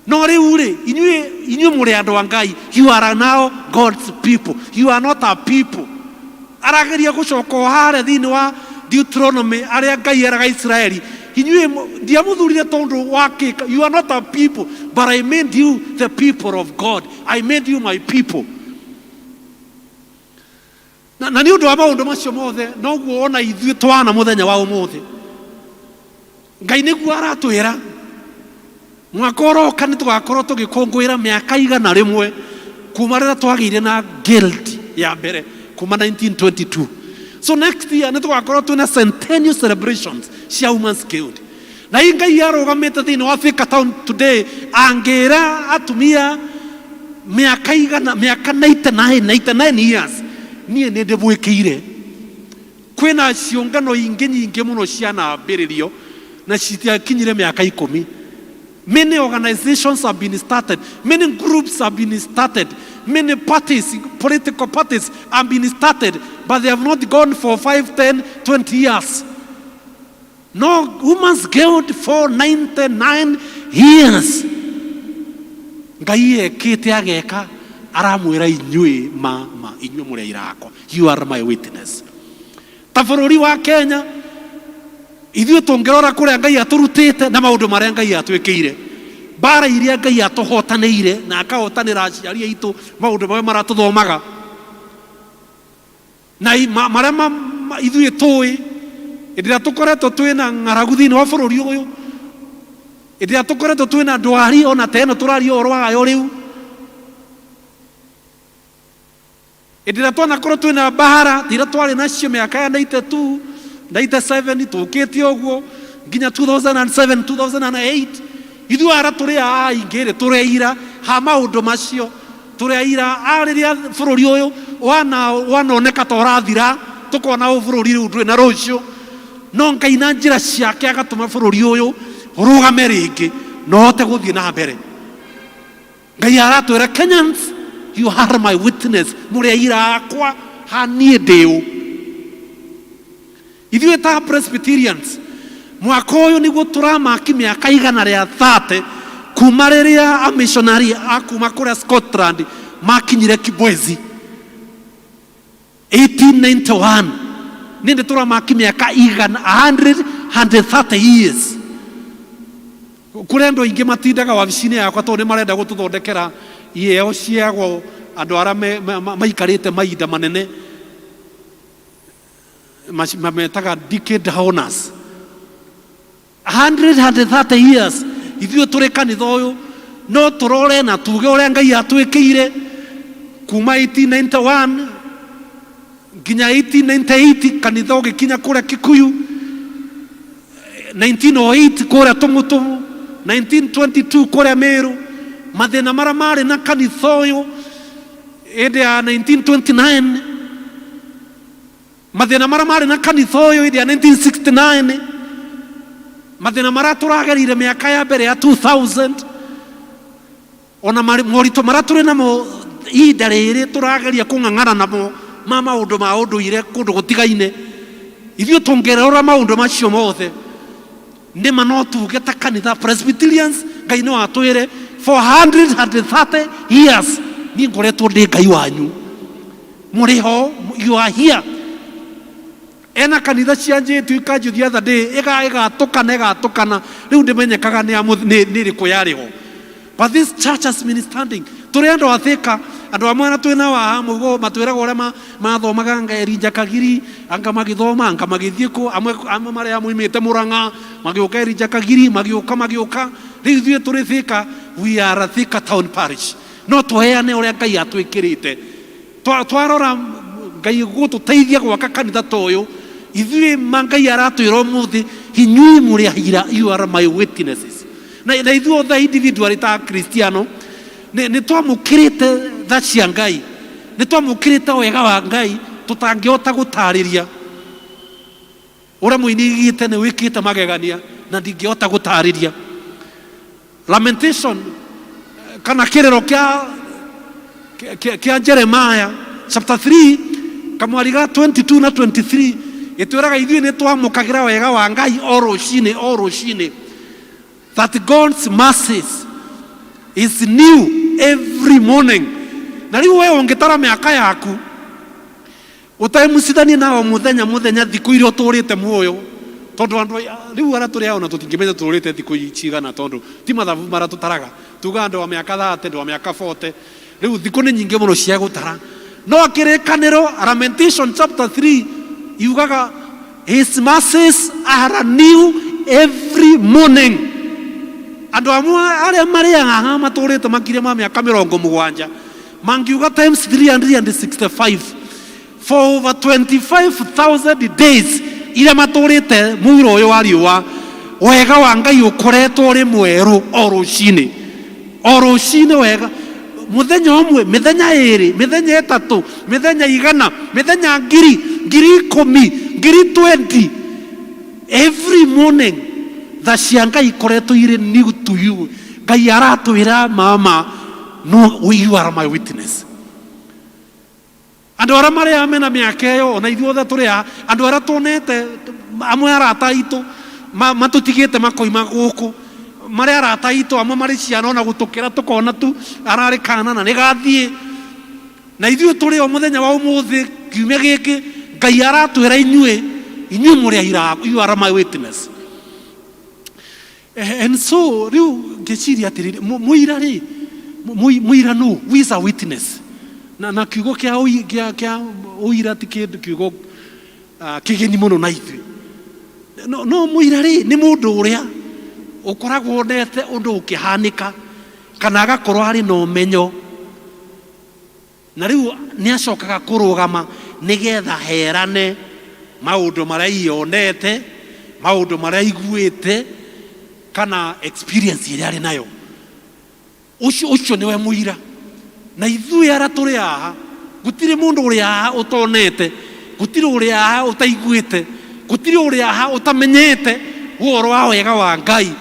no rä u rä inyuä må rä andå a Ngai you are now God's people you are not a people arageria gå coka o harä thä-inä wa Deuteronomy arä a Ngai eraga Israeli inyuä ndiamå thurire tondå wa kä you are not a people but I made you the people of God I made you my people na nä å ndå wa maå ndå macio mothe noguo ona ithuä twana må thenya wa å må thä Ngai nä guo aratwä ra mwaka å roka nä tå gakorwo tå gä kå ngå ä ra mä aka 100 kuma rä rä a twagä ire na guild ya mbere kuma 1922 so next year nä tå gakorwo twä na centennial celebrations cia humans killed na hii Ngai arå te thä inä wa Thika Town today angä ra atumia mä aka 99 years niä nä ndä bwä kä ire kwä na ciångano ingä nyingä må no cianambä rä rio na citiakinyire mä aka 10 many organizations have been started many groups have been started many parties political parties have been started but they have not gone for 5 10 20 years no women's guild for 99 years Ngai ekä te ageka aramwä ra inyuä inyuä må rä a irakwa you are my witness ta bå rå ri wa Kenya ithuä tå ngä rora kå rä a Ngai atå rutä te na maå ndå marä a Ngai atwä kä ire mbara iria Ngai atå hotanä ire na akahotanä ra aciari aitå maå ndå marä a maratå thomaga na marä a ithuä tå ä ä ndä ä rä a tå koretwo twä na ng'aragu thä inä wa bå rå ri å yå ä ndä ä rä a tå koretwo twä na ndwari ona teno tå raria å horo wayo rä u ä ndä ä rä a twanakorwo twä na mbara thä iria twarä nacio mä aka ya 92 97 tå kä te å guo nginya 2007 2008 ithuä ara tå rä a ingä rä tå reira ha maå ndå macio tå reira arä rä a bå rå ri å yå wanoneka ta å rathira tå kona å bå rå ri rä u ndwä na rå cio no Ngai na njä ra ciake agatå ma bå rå ri å yå å rå game rä ngä na å hote gå thiä na mbere Ngai aratwä ra Kenyans you are my witness må rä a ira akwa ha niä ndä å ithuä ta Presbyterians mwaka å yå nä guo tå ramaki mä aka 130 kuma rä rä a missionary a kuma kå rä a Scotland makinyire Kibwezi 1891 nä ndä tå ramaki mä aka 130 years kå rä andå aingä matindaga wabici-inä yakwa tondå nä marenda gå tå thondekera yeo ciagwo andå arä a maikarä te mahinda manene metaga decade honors 130 years ithuä tå rä kanitha å yå no tå rore na tuge å rä a Ngai atwä kä ire kuma 1891 nginya 1898 kanitha å gä kinya kå rä a Kikuyu 1908 kå rä a tå må tå må 1922 kå rä a Mä rå mathä na marä a marä na kanitha å yå ä ndä ya 1929 mathä na marä a marä na kanitha å yå ä ndä ya 1969 mathä na marä a tå ragerire mä aka ya mbere ya 2000 ona moritå marä a tå rä namo ihinda rä rä tå rageria kå ng'ang'ana namo maũndũ ma ũndũire kũndũ gũtigaine ithuĩ tũngĩrora maũndũ macio mothe nĩma no tuge ta kanitha Presbyterians Ngai nĩ watwĩre for 130 years niĩ ngoretwo ndĩ Ngai wanyu mũrĩ ho, you are here. Ena kanitha cianjĩtwo ikanjũ the other day ĩgatũkana rĩu ndĩmenyekaga nĩ ĩrĩkũ yarĩ ho, but this church has been standing. Tũrĩ andũ a Thika, andũ amwe na twĩna wa mũgo matwĩraga ũrĩa mathomaga Ngeri Njakagiri, anga magĩthoma anga magĩthiĩ kũ, amwe marĩa moimĩte Mũrang'a magĩũka Ngeri Njakagiri magĩũka rĩu ithuĩ tũrĩ Thika, we are a Thika town parish. No tũheane ũrĩa Ngai atwĩkĩrĩte, twarora Ngai gũtũteithia gwaka kanitha ta ũyũ ithuĩ Ngai aratwĩra ũmũthĩ inyuĩ mũrĩ ahira, you are my witnesses. Na ithuĩ othe individually ta Kristiano nĩ twamũkĩrĩte tha cia Ngai, nĩ twamũkĩrĩte wega wa Ngai tũtangĩhota gũtarĩria. Ũrĩa mũini gĩte nĩ wĩkĩte magegania na ndingĩhota gũtarĩria. Lamentation kana kĩrĩro kĩa Jeremiah chapter 3 kamwari ga 22 na 23 ĩtwĩraga ithuĩ nĩ twamũkagĩra wega wa Ngai o rũciinĩ, that God's mercies is new every morning. Na rĩu wewe ũngĩtara mĩaka yaku ũtaĩmucithanie nao mũthenya thikũ iria ũtũrĩte muoyo, tondũ andũ rĩu arĩa tũrĩ hao na tũtingĩmenya tũrĩte thikũ cigana, tondũ ti mathabu marĩa tũtaraga, tuga andũ wa mĩaka 30, andũ wa mĩaka 40, rĩu thikũ nĩ nyingĩ mũno cia gũtara. No kĩrĩkanĩro Lamentation chapter 3 yugaga his mercies are new every morning. Andũ amwe arĩa marĩaga haha matũrĩte makĩria ma mĩaka 70 mangiuga times 365 for over 25,000 days iria matũrĩte mũiro ũyũ wa riũa, wega wa Ngai ũkoretwo ũrĩ mwerũ o rũciinĩ wega. Mũthenya ũmwe, mĩthenya 2, mĩthenya 3, mĩthenya 100, mĩthenya 1000, 10,000, 20,000, every morning tha cia Ngai ikoretwo irĩ new to you. Ngai aratwĩra mama, no, you are my witness. Andũ arĩa marĩa mena mĩaka ĩyo ona ithuĩ othe tũrĩ ha, andũ arĩa tuonete amwe arata aitũ matũtigĩte makoima gũkũ, marĩa arata aitũ amwe marĩ ciana ona gũtũkĩra tũkona tu ararĩ kana na nĩgathiĩ, na ithuĩ tũrĩ o mũthenya wa ũmũthĩ kiumia gĩkĩ Ngai aratwĩra inyuĩ mũrĩ ahira, you are my witness. And so rĩu ngĩciria atĩrĩrĩ, mũira no, who is a witness? Na kiugo kĩa ũira ti kĩndũ kiugo kĩgeni mũno na ithuĩ. No mũira rĩ nĩ mũndũ ũrĩa ũkoragwo onete ũndũ ũkĩhanĩka kana agakorwo harĩ na ũmenyo, na rĩu nĩ acokaga kũrũgama nĩgetha herane maũndũ marĩa yonete, maũndũ marĩa iguĩte kana experience ĩrĩa arĩ nayo. Ũcio nĩwe mũira. Na ithuĩ arĩa tũrĩ haha gũtirĩ mũndũ ũrĩ haha ũtonete, gũtirĩ ũrĩ haha ũtaiguĩte, gũtirĩ ũrĩ haha ũtamenyete ũhoro wa wega wa Ngai.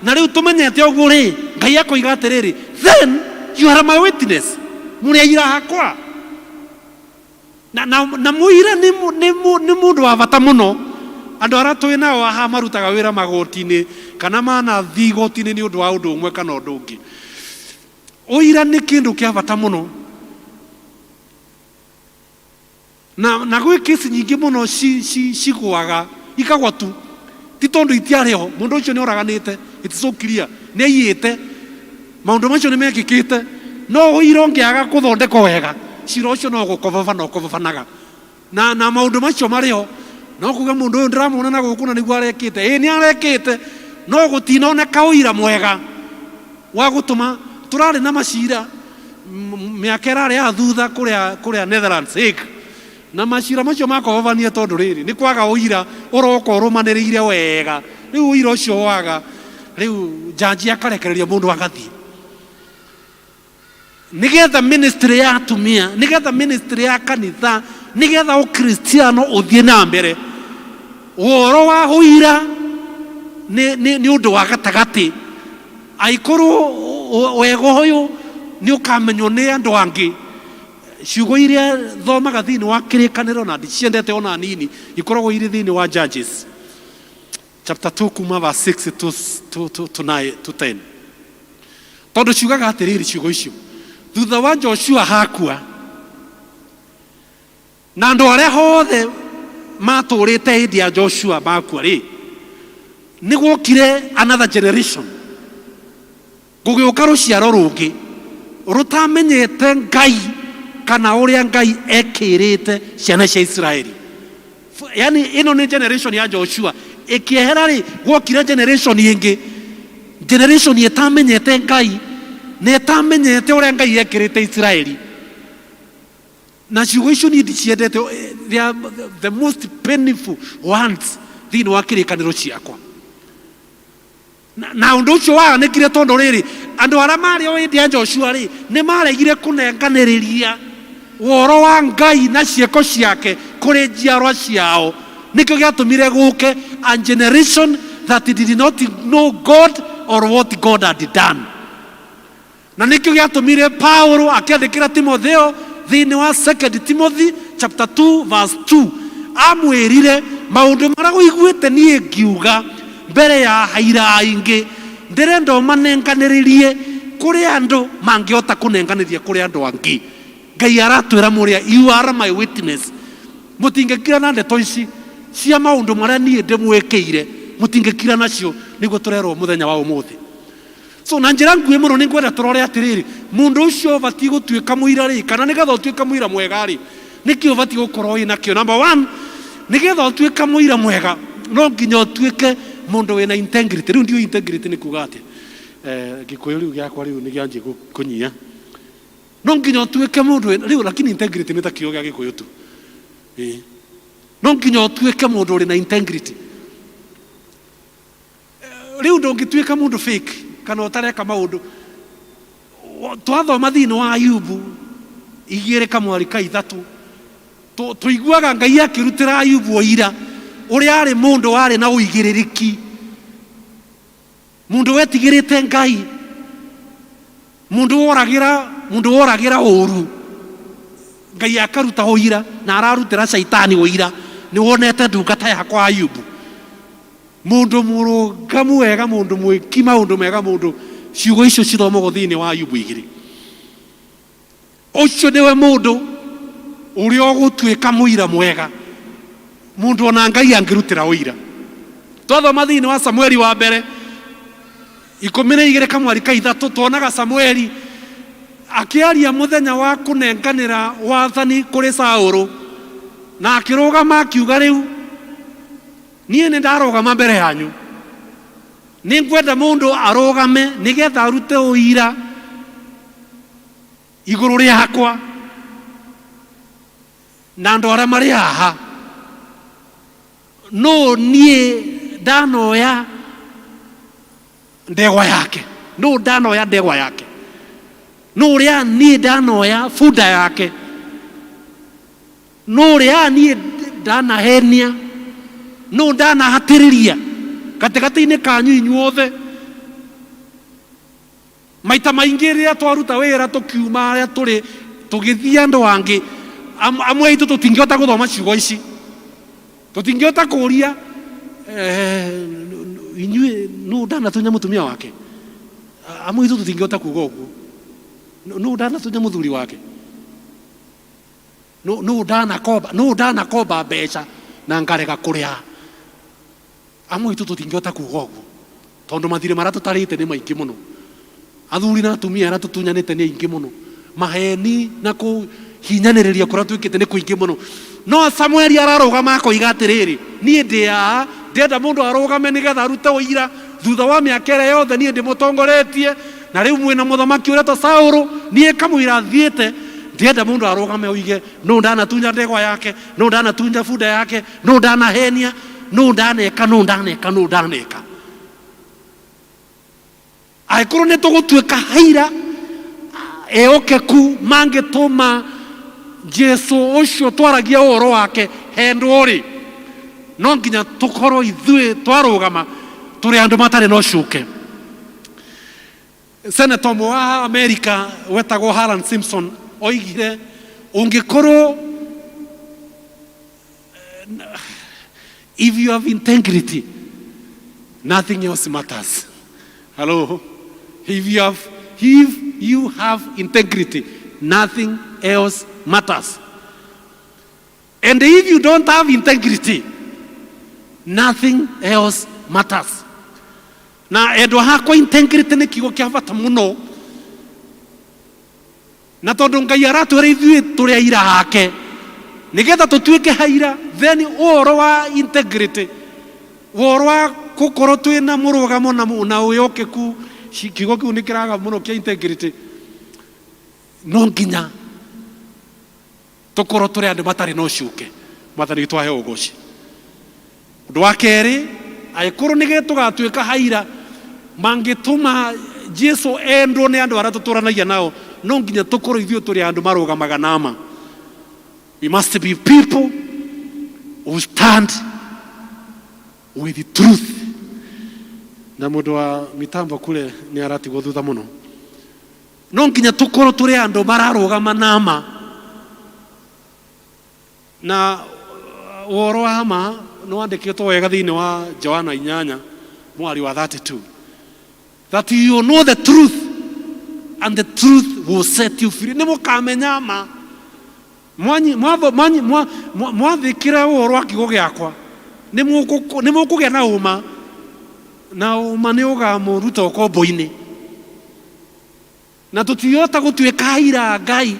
Na rĩu tũmenyete ũguo rĩ, Ngai akoiga atĩrĩrĩ, then you are my witness, mũrĩ aira hakwa. Na mũira nĩ mũndũ wa bata mũno. Andũ arĩa tũrĩ nao haha marutaga wĩra magoti-inĩ kana manathiĩ igoti-inĩ nĩ ũndũ wa ũndũ ũmwe kana ũndũ ũngĩ. Ũira nĩ kĩndũ kĩa bata mũno, na gwĩ kesi nyingĩ mũno cigwaga ikagwa tu, ti tondũ itiarĩ ho, mũndũ ũcio nĩ oraganĩte, it's so clear, nĩ aiyĩte, maũndũ macio nĩ mekĩkĩte, no ũira ũngĩaga gũthondekwo wega, cira ũcio no gũkobobanaga, na maũndũ macio marĩ ho, no kuga mũndũ ũyũ ndĩramwona na gũkũ na nĩguo arekĩte, nĩ arekĩte, no gũtinoneka ũira mwega wa gũtũma. Tũrarĩ na macira mĩaka ĩrarĩ ya thutha kũrĩa Netherlands Hague, na macira macio makobobanie tondũ rĩrĩ nĩ kwaga ũira ũroka ũrũmanĩrĩire wega. Rĩu ũira ũcio waga, rĩu jaji akarekereria mũndũ agathiĩ, nĩgetha ministry ya atumia, nĩgetha ministry ya kanitha, nĩgetha ũkristiano ũthiĩ na mbere. Ũhoro wa ũira nĩ ũndũ wa gatagatĩ, aikorwo wega ũyũ nĩ ũkamenywo nĩ andũ angĩ, ciugo iria thomaga thiini wa kirikaniro na ndiciendete ona nini ikoragwo iri thiini wa Judges chapter 2 kuma verse 6 to 9 to 10. Tondu ciugaga atiriri ciugo icio thutha wa Joshua hakua na andu aria hothe maturite hindi ya Joshua makua ri nigwokire another generation gugiuka ruciaro rungi rutamenyete Ngai kana uria Ngai ekirite ciana cia Israeli. Yani ino ni generation ya Joshua ikiehera ri gwokire generation ingi, generation itamenyete Ngai na itamenyete uria Ngai ekirite Israeli. Na ciugo icio ni ndiciendete, they are the most painful ones thiini wa kirikaniro ciakwa. Na undu ucio wahanĩkire tondu riri andu aria mari o hindi ya Joshua ri ni maregire kunenganiriria woro wa Ngai na cieko ciake kuri njiarwa ciao. Nikio giatumire guke a generation that did not know God or what God had done. Na nikio giatumire Paulo akiandikira Timotheo thiini wa 2 Timothy chapter 2 verse 2 amwirire maundu maria guiguite nie ngiuga mbere ya haira aingi ndirenda umanenganiririe kuri andu mangihota kunenganiria kuri andu angi. Ngai aratwira muria you are my witness. Mutingekira na ndeto ici cia maundu maria nie ndimwekeire mutingekira nacio niguo turerwo muthenya wa umuthi. So na njira ngui muno ningwenda turore atiriri mundu ucio bati gutuika muira ri kana nigetha utuika muira mwega ri nikio bati gukorwo ina kio. Number 1 nigetha utuika muira mwega no nginya utuike mundu wina integrity. Riu ndio integrity ni kuga ati gikuyu riu giakwa riu ni gianji kunyia no nginya utuike mundu riu, lakini integrity ni ta kio gia gikuyu tu. No nginya utuike mundu wina integrity. Riu ndungituika mundu fake kana utareka maundu. Twathoma thiini wa Ayubu 2:3 tuiguaga Ngai akirutira Ayubu oira uria ari mundu wari na uigiririki, mundu wetigirite Ngai, mundu woragira uru. Ngai akaruta oira na ararutira shaitani oira. Ni wonete ndungata yakwa Ayubu, mundu murugamu wega, mundu mwiki maundu mega, mundu ciugo icio cithomagwo thiini wa Ayubu 2. Ucio niwe mundu uria ugutuika muira mwega, mundu ona Ngai angirutira oira. Twathoma thiini wa Samueli wa mbere 12:3 tuonaga Samueli akiaria muthenya wa kunenganira wathani kuri Saulu na akirugama akiuga riu nie ni ndarugama mbere yanyu ni ngwenda mundu arugame nigetha arute oira iguru riakwa na andu aria mari haha. No nie ndanoya ndegwa yake, no ndanoya ndegwa yake, no ria nie ndanoya funda yake, no ria nie ndanahenia, no ndanahatiriria gatigati-ini kanyu inyuothe. Maita maingi riria twaruta wira tukiuma aria turi tugithia andu angi amwe itu tutingihota guthoma ciugo ici, tutingihota kuria inyue no ndanatunya mutumia wake, amwe itu tutingihota kuga uguo, no ndanatunya muthuri wake, no ndanakomba mbeca na ngarega kuria. Amwe itu tutingihota kuga uguo tondu mathire maria tutarite ni maingi muno. Athuri na atumia aria tutunyanite ni aingi muno, maheni na kuhinyaniriria kuria twikite ni kuingi muno. No Samueli ararugama akoiga atiriri nie ndenda mundu arugame nigetha arute oira thutha wa miaka ĩrĩa yothe nie ndimutongoretie na riu mwina muthamaki uria ta Saulu nie kamwira thiete ndenda mundu arugame oige no ndanatunya ndegwa yake, no ndanatunya funda yake, no ndanahenia, no ndaneka. Aikuru ni tugutuika haira eokeku mangituma Jesu ucio twaragia uhoro wake hendu ri no nginya tukorwo ithue twarugama turi andu matari no cuke. Senator wa America wetagwo Alan Simpson oigire ungikoro if you have integrity, nothing else matters. Hello? If you have integrity, nothing else matters. And if you don't have integrity, nothing else matters. Na endo hakwa integrity ni kigo kia bata muno. Na tondu Ngai aratwira ithuĩ tũrĩ aira hake, nigetha tũtuĩke haira, then ũhoro wa integrity, ũhoro wa gũkorwo twĩna mũrũgamo na wĩhokeku, kigo kĩu nĩ kĩraga mũno kia integrity, no nginya tũkorwo tũrĩ andũ matarĩ na ũcuuke. Mwathani witũ aheo ũgooci. Ũndũ wa kerĩ, angĩkorwo nĩgetha tũgatuĩka haira mangĩtũma Jesu endwo nĩ andũ arĩa tũtũranagia nao, no nginya tũkorwo ithuĩ tũrĩ andũ marũgamaga nama. We must be people who stand with the truth. Na mũndũ wa mitambo kule nĩ aratigwo thutha mũno. No nginya tũkorwo tũrĩ andũ mararũgama nama. Na ũhoro wa ma nĩ wandĩkĩtwo wega thĩinĩ wa Johana 8 mwari wa 32. That you know the truth and the truth will set you free. Nĩ mũkamenya ma. Mwathĩkĩra ũhoro wa kiugo gĩakwa, nĩ mũkũgĩa na ũma, na ũma nĩ ũgamũruta ũkombo-inĩ. Na tũtiũhota gũtuĩka aira Ngai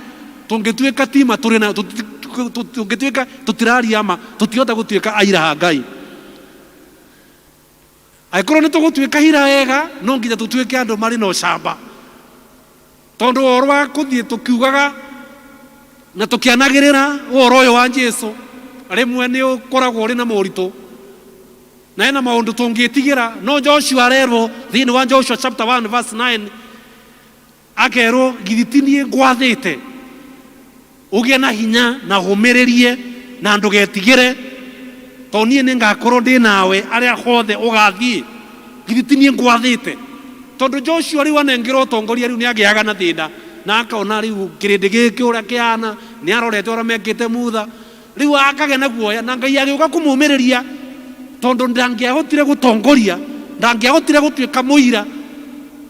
tũngĩtuĩka tima tũrĩ na tũngĩtuĩka tũtiraria ma, tũtiũhota gũtuĩka aira Ngai. Angĩkorwo nĩ tũgũtuĩka aira wega, no nginya tũtuĩke andũ marĩ na ũcamba. Tondu ũhoro wa gũthiĩ tũkiugaga na tũkĩanagĩrĩra ũhoro ũyũ wa Jesu, rĩmwe nĩ ũkoragwo ũrĩ na moritũ na hena maũndũ tũngĩtigĩra. No Joshua arerwo thĩinĩ wa Joshua chapter 1 verse 9, akerwo githĩ niĩ ngwathĩte ũgĩe na hinya na ũmĩrĩrie na ndũgetigĩre, tondũ niĩ nĩ ngakorwo ndĩ nawe arĩa hothe ũgathiĩ. Githĩ niĩ ngwathĩte. Tondu Joshua rĩu anengerwo ũtongoria rĩu nĩ agĩaga na thĩna, na akona rĩu kĩrĩndĩ gĩkĩ ũrĩa kĩhana, nĩ arorete ũrĩa mekĩte mutha, rĩu akagĩa na guoya, na Ngai agĩũka kũmũmĩrĩria, tondu ndangĩahotire gũtongoria, ndangĩahotire gũtuĩka mũira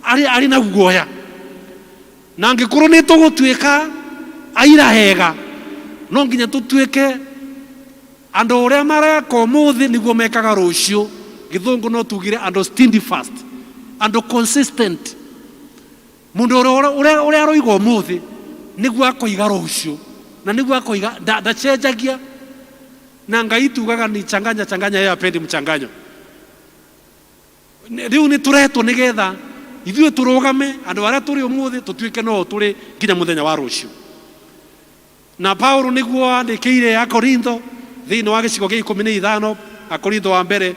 arĩ na guoya. Na angĩkorwo nĩ tũgũtuĩka aira hega, no nginya tũtuĩke andũ ũrĩa mareka ũmũthĩ nĩguo mekaga rũciũ. Gĩthũngũ no tugire andũ steadfast, andũ consistent. Mũndũ ũrĩa aroiga ũmũthĩ nĩguo akoiga rũciũ, na nĩguo akoiga ndacenjagia. Na Ngai tugaga ni changanya yeye apendi mchanganyo. Rĩu nĩ tũretwo nĩgetha ithuĩ tũrũgame, andũ arĩa tũrĩ ũmũthĩ tũtuĩke no tũrĩ nginya mũthenya wa rũciũ. Na Paulo nĩguo andĩkĩire Akorintho thĩinĩ wa gĩcigo gĩa 15, Akorintho wa mbere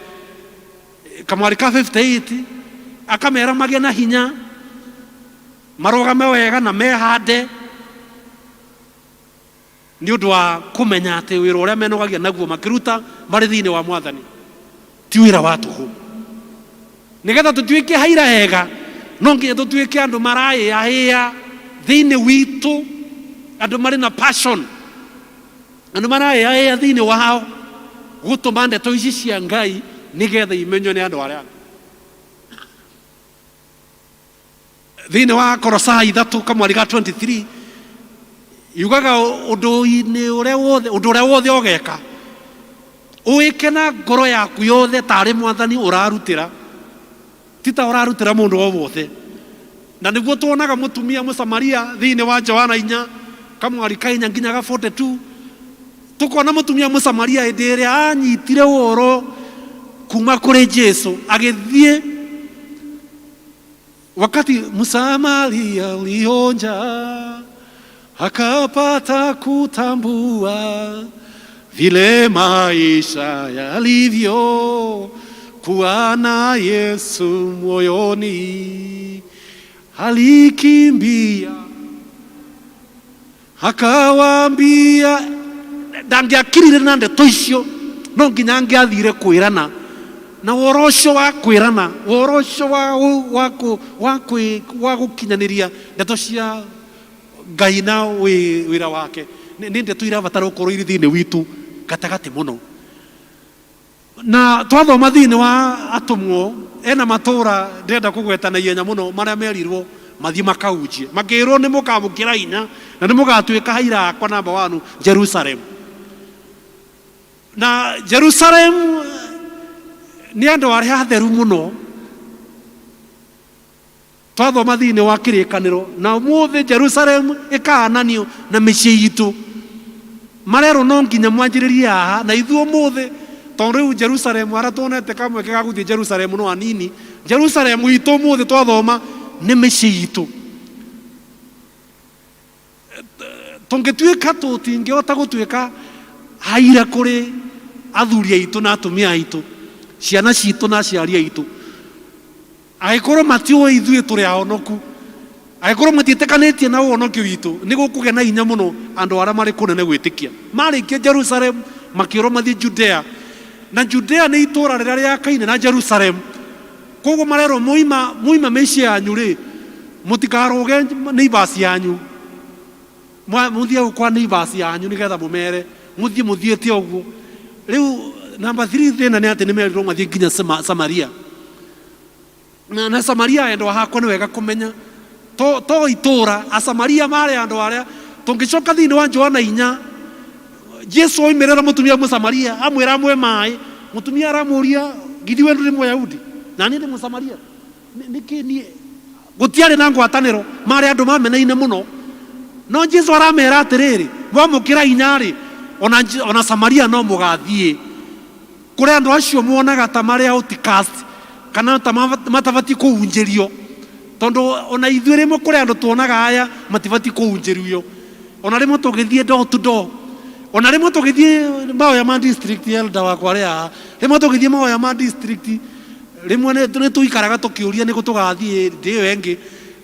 kamwari ka 58, akamera magĩe na hinya, marũgame wega na mehande, nĩ ũndũ wa kũmenya atĩ wĩra ũrĩa menogagia naguo makĩruta marĩ thĩinĩ wa Mwathani ti wĩra wa tũhũ. Nĩgetha tũtuĩke haira hega, no nginya tũtuĩke andũ marahĩa thĩinĩ witũ, andũ marĩ na passion, andũ marahĩa thĩinĩ wao gũtũma ndeto ici cia Ngai nĩgetha imenywo nĩ andũ arĩa angĩ. Thĩinĩ wa Kolosai 3 kamwari ga 23 yugaga ũndũ ũrĩa wothe ũgeka ũwĩke na ngoro yaku yothe tarĩ Mwathani ũrarutĩra, ti ta ũrarutĩra mũndũ o wothe. Na nĩguo tuonaga mũtumia Mũsamaria thĩinĩ wa Johana 4 kamwari ka 4 nginya ga 42, tukona mũtumia Mũsamaria hĩndĩ ĩrĩa anyitire ũhoro kuma kũrĩ Jesu agĩthiĩ. Wakati Msamaria alionja akapata kutambua vile maisha yalivyo kuwa na Yesu moyoni, alikimbia akawaambia, ndangiakirire na ndeto icio, no nginya angiathire kwĩrana na ũhoro ũcio wa kwĩrana, ũhoro ũcio wa gũkinyanĩria ndeto cia Ngai na wĩra wake nä ndeto irabatara gå korwo irä thä-inä witå gatagatä må no. Na twathoma thä-inä wa atåmwo ena matå ra ndärenda kå gweta na ihenya må no marä a merirwo mathiä makaunjie makä rwo nä må kamå kä ra inya na nä må gatuä ka haira akwa namba wanu Jerusalem. Na Jerusalem nä andå arä atheru må no twathoma thä-inä wa kä rä kanä ro na må thä Jerusalem ä kaananio na mä ciä itå marerwo no nginya mwanjä rä rie haha na ithuå må thä tondå rä u Jerusalem arä a tuonete kamwe ke gagå thiä Jerusalem no anini Jerusalem itå må thä twathoma nä mä ciä itå tå ngä tuä ka tå tingä hota gå tuä ka haira kå rä athuri aitå na atumia aitå ciana citå na aciari aitå agä korwo matiå ithuä tå rä ahonoku agä korwo matiä kanä tie na å honokio witå nä gå kå gä na hinya må no andå arä a marä kå nene gwä tä kia marä kia Jerusalem makä rwo mathiä Judea na Judea nä itå ra rä rä a rĩakaine na Jerusalem koguo marerwo muima mĩciĩ yanyu rĩ mũtikaroge neighbors yanyu muthie kwa neighbors yanyu nigetha mumere muthie muthiĩte ũguo rĩu number 3 thĩna nĩ atĩ nĩ merirwo mathiĩ nginya Samaria na Samaria endwa hakwa nĩ wega kũmenya to itũra a Samaria marĩ andũ arĩa tũngĩcoka thĩinĩ wa Johana 4 Jesu oimerera mũtumia Mũsamaria amwĩra amwe maĩ mũtumia aramũria githi we ndũrĩ Mũyahudi na niĩ ndĩ Mũsamaria nĩkĩ niĩ gũtiarĩ na ngwatanĩro marĩ andũ mamenaine mũno no Jesu aramera atĩrĩrĩ mwamũkĩra hinya rĩ ona Samaria no mũgathiĩ kũrĩa andũ acio muonaga ta marĩ outcast kana ta matabati kũhunjĩrio tondũ ona ithuĩ rĩmwe kũrĩ andũ tuonaga aya matibati kũhunjĩrio ona rĩmwe tũgĩthiĩ door to door ona rĩmwe tũgĩthiĩ mahoya ma district elder wakwa rĩ haha rĩmwe tũgĩthiĩ mahoya ma district rĩmwe nĩ tũikaraga tũkĩũria nĩ gũtũgathiĩ ndĩ ĩyo ĩngĩ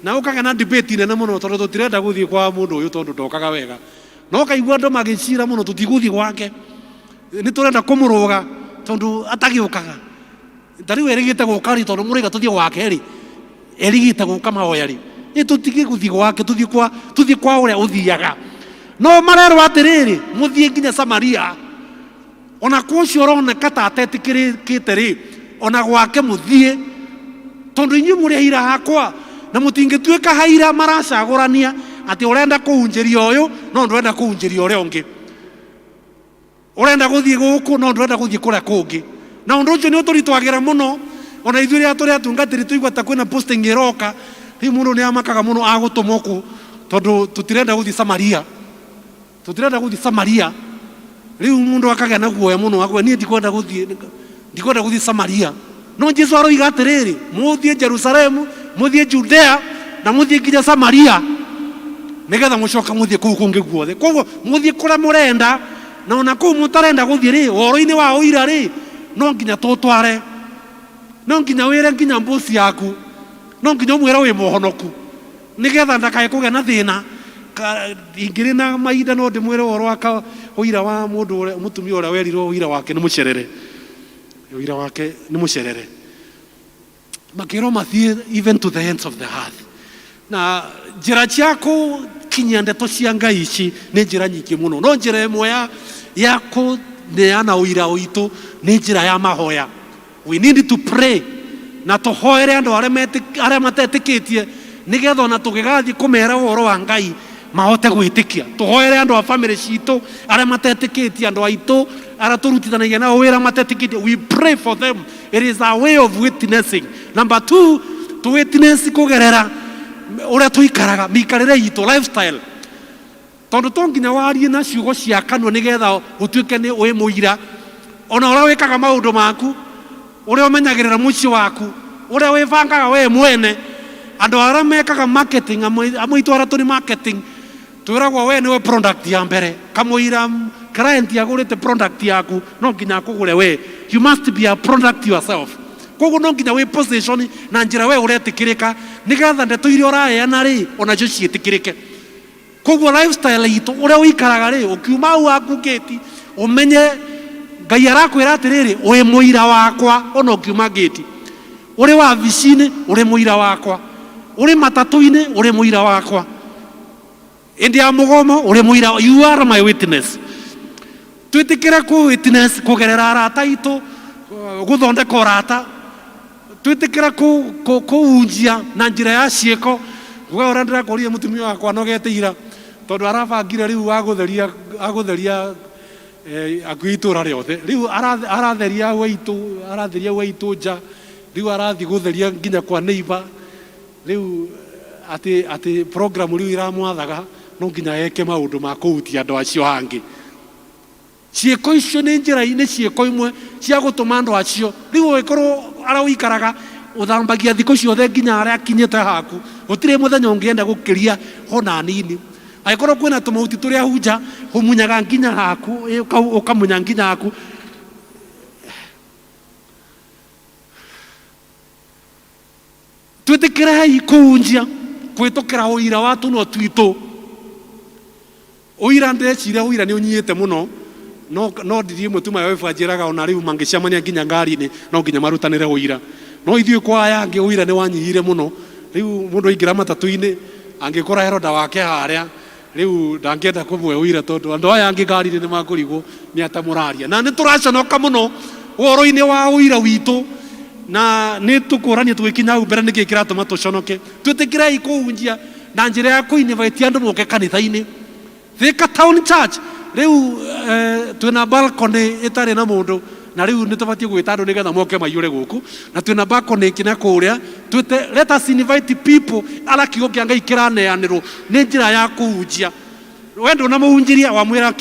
na ũkagĩa na debate nene mũno tondũ tũtirenda gũthiĩ kwa mũndũ ũyũ tondũ ndokaga wega no kaigua andũ magĩcira mũno tũtigũthiĩ gwake nĩ tũrenda kũmũrũga tondũ atagĩũkaga tarĩu erĩgĩte gũka rĩ tondũ mũrĩga tũthiĩ gwake rĩ erĩgĩte gũka mahoya rĩ nĩ tũtige gũthiĩ gwake tũthiĩ kwa ũrĩa ũthiaga no marerwo atĩrĩrĩ mũthiĩ nginya Samaria ona kwa ũcio ũroneka ta atetĩkĩrĩkĩte rĩ ona gwake mũthiĩ tondũ inyuĩ mũrĩ aira hakwa na mũtingĩtuĩka haira maracagũrania atĩ ũrenda kũhunjĩria ũyũ no ndũrenda kũhunjĩria ũrĩa ũngĩ ũrenda gũthiĩ gũkũ no ndũrenda gũthiĩ kũrĩa kũngĩ na ũndũ ũcio nĩ ũtũritũhagĩra mũno ona ithuĩ rĩrĩa tũrĩ atungatĩri tũigua ta kwĩna posting ĩroka rĩu mũndũ nĩ amakaga mũno agũtũmwo kũ tondũ tũtirenda gũthiĩ Samaria rĩu mũndũ akagĩa na guoya mũno akauga niĩ ndikwenda gũthiĩ Samaria no Jesu aroiga atĩrĩrĩ mũthiĩ Jerusalemu mũthiĩ Judea na mũthiĩ nginya Samaria nĩgetha mũcoka mũthiĩ kũu kũngĩ guothe koguo mũthiĩ kũrĩa mũrenda na ona kũu mũtarenda gũthiĩ rĩ ũhoro-inĩ wa ũira rĩ no nginya tũtware no nginya wĩre nginya boss yaku no nginya ũmwĩre wĩ mũhonoku nĩgetha ndakae kũgĩa na thĩna ingĩrĩ na mahinda no ndĩmwĩre ũhoro wa ũira wa mũndũ mũtumia ũrĩa werirwo ũira wake nĩ mũcerere makĩrwo mathiĩ even to the ends of the earth na njĩra cia kũkinyia ndeto cia Ngai ici nĩ njĩra nyingĩ mũno no njĩra ĩmwe ya kũneana ũira witũ nĩ njĩra ya mahoya. We need to pray na tũhoere andũ arĩa matetĩkĩtie nĩgetha ona tũgĩgathiĩ kũmera ũhoro wa Ngai mahote gwĩtĩkia tũhoere andũ a family citũ arĩa matetĩkĩtie andũ aitũ arĩa tũrutithanagia nao wĩra matetĩkĩtie we pray for them. It is a way of witnessing. Number 2 to witness kũgerera ũrĩa tũikaraga mĩikarĩre itũ lifestyle tondũ to nginya warie na ciugo cia kanua nĩgetha ũtuĩke nĩ wĩ mũira ona ũrĩa wĩkaga maũndũ maku ũrĩa ũmenyagĩrĩra mũciĩ waku ũrĩa wĩbangaga we mwene andũ arĩa mekaga marketing amwe itũ arĩa tũrĩ marketing twĩragwo we nĩwe product ya mbere kamũira client agũrĩte product yaku no nginya akũgũre we you must be a product yourself koguo no nginya wĩ position na njĩra we ũretĩkĩrĩka nĩgetha ndeto iria ũraheana rĩ onacio ciĩtĩkĩrĩke koguo lifestyle itũ ũrĩa ũikaraga rĩ ũkiuma hau waku gate ũmenye Ngai arakwĩra atĩrĩrĩ wĩ mũira wakwa ona ũkiuma gate ũrĩ wabici-inĩ ũrĩ mũira wakwa ũrĩ matatũ-inĩ ũrĩ mũira wakwa indi ya mugomo uri muira, you are my witness. Twitikire ku witness kugerera arata itu guthondeka urata, twitikire kuunjia na njira ya ciiko. We ora ndirakoria mutumia wakwa nogete ira tondu arabangire riu agutheria agwitura riothe, riu aratheria weitu nja, riu arathi gutheria nginya kwa neighbor, riu ati program riu iramwathaga no nginya eke maundu ma kuhutia andu acio hangi. Ciiko icio ni njira-ini ciiko imwe cia gutuma andu acio riu wikorwo arawikaraga uthambagia thiko ciothe nginya aria akinyite haku, gutire muthenya ungienda gukiria hona nini. Aikorwo kwina tumauti turia hunja humunyaga nginya haku, ukamunya nginya haku. Twitikire kuunjia kwitukira uira watu no twitu. Uira ndecire uira ni unyite muno, no ndiri mutuma wewe fajiraga ona riu mangicamania nginya ngari-ini no nginya marutanire uira. No ithuĩ kwa aya angĩ uira nĩ wanyihire mũno. Rĩu mũndũ aingĩra matatu-inĩ angĩkora heroda wake harĩa, rĩu ndangĩenda kũmwe uira tondũ andũ aya angĩ ngari-inĩ nĩ makũrigwo nĩ atamũraria. Na nĩ tũraconoka mũno ũhoro-inĩ wa uira witũ, na nĩ tũkũrania tũgĩkinya hau mbere nĩkĩ kĩratũma tũconoke. Twĩtĩkĩrei kũhunjia na njĩra ya kũ-invite andũ moke kanitha-inĩ. Thika Town Church rĩu twĩna balcony ĩtarĩ na mũndũ, na riu nitubatie gwita andu nigetha moke maiyure guku, na twina balcony kina kuria twite let us invite people ala kiugo kia Ngai kiraneanirwo ni njira ya kuhunjia. Wendo na muhunjiria wa mwira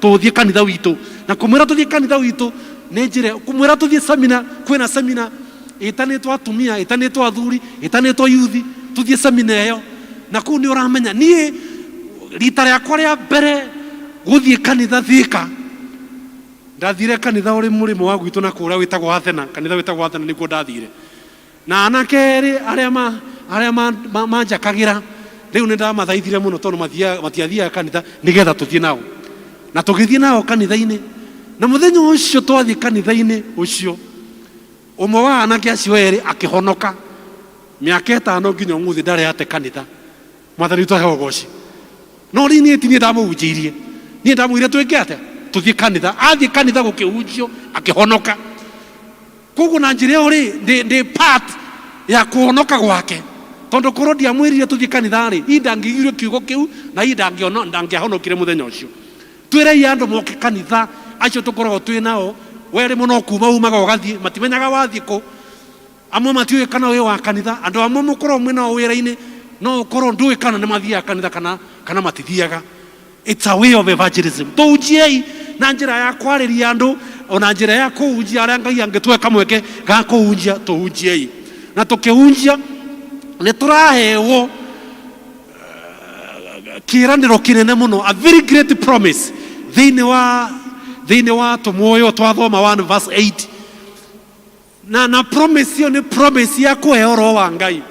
tuthie kanitha witu, na kumwira tuthie kanitha witu ni njira kumwira tuthie seminar. Kwina seminar itanitwo atumia, itanitwo athuri, itanitwo yuthi, tuthie seminar iyo. Na kuu ni uramenya nie rita riakwa ria mbere guthie kanitha Thika, ndathire kanitha uri murimo wa gwitu na kuria witagwo Athena, kanitha witagwo Athena nikuo ndathire. Na anake eri aria manjakagira riu ni ndamathaithire muno tondu matiathiaga kanitha nigetha tuthie nao, na tugithie nao kanitha-ini. Na muthenya ucio twathie kanitha-ini ucio, umwe wa anake acio eri akihonoka miaka 5 nginya umuthi ndari ate kanitha. Mwathani tu ahewe goci. No rini eti ni ndamuhunjirie, ni ndamwire twike atia tuthie kanitha. Athie kanitha gukihunjio akihonoka. Koguo na njira iyo ri ndi part ya kuhonoka gwake, tondu korwo ndiamwirire tuthie kanitha ri indangigirio kiugo kiu na ndangiahonokire muthenya ucio. Twirei andu moke kanitha acio tukoragwo twi nao. Weri muno kuma umaga ugathie matimenyaga wathie ku, amwe matiuĩ kana uyu wa kanitha. Andu amwe mukorwo mwina wira-ini no ukorwo ndui kana ni mathiaga kanitha kana matithiaga. It's a way of evangelism. Tuhunjiei na njira ya kwariria andu, ona njira ya kuhunjia aria Ngai angitweka mweke ga kuhunjia. Tuhunjiei, na tukihunjia ni turahewo kiraniro kinene muno, a very great promise thiini wa tumuoyo twathoma 1 verse 8. Na promise iyo ni promise ya kuhe oro wa Ngai.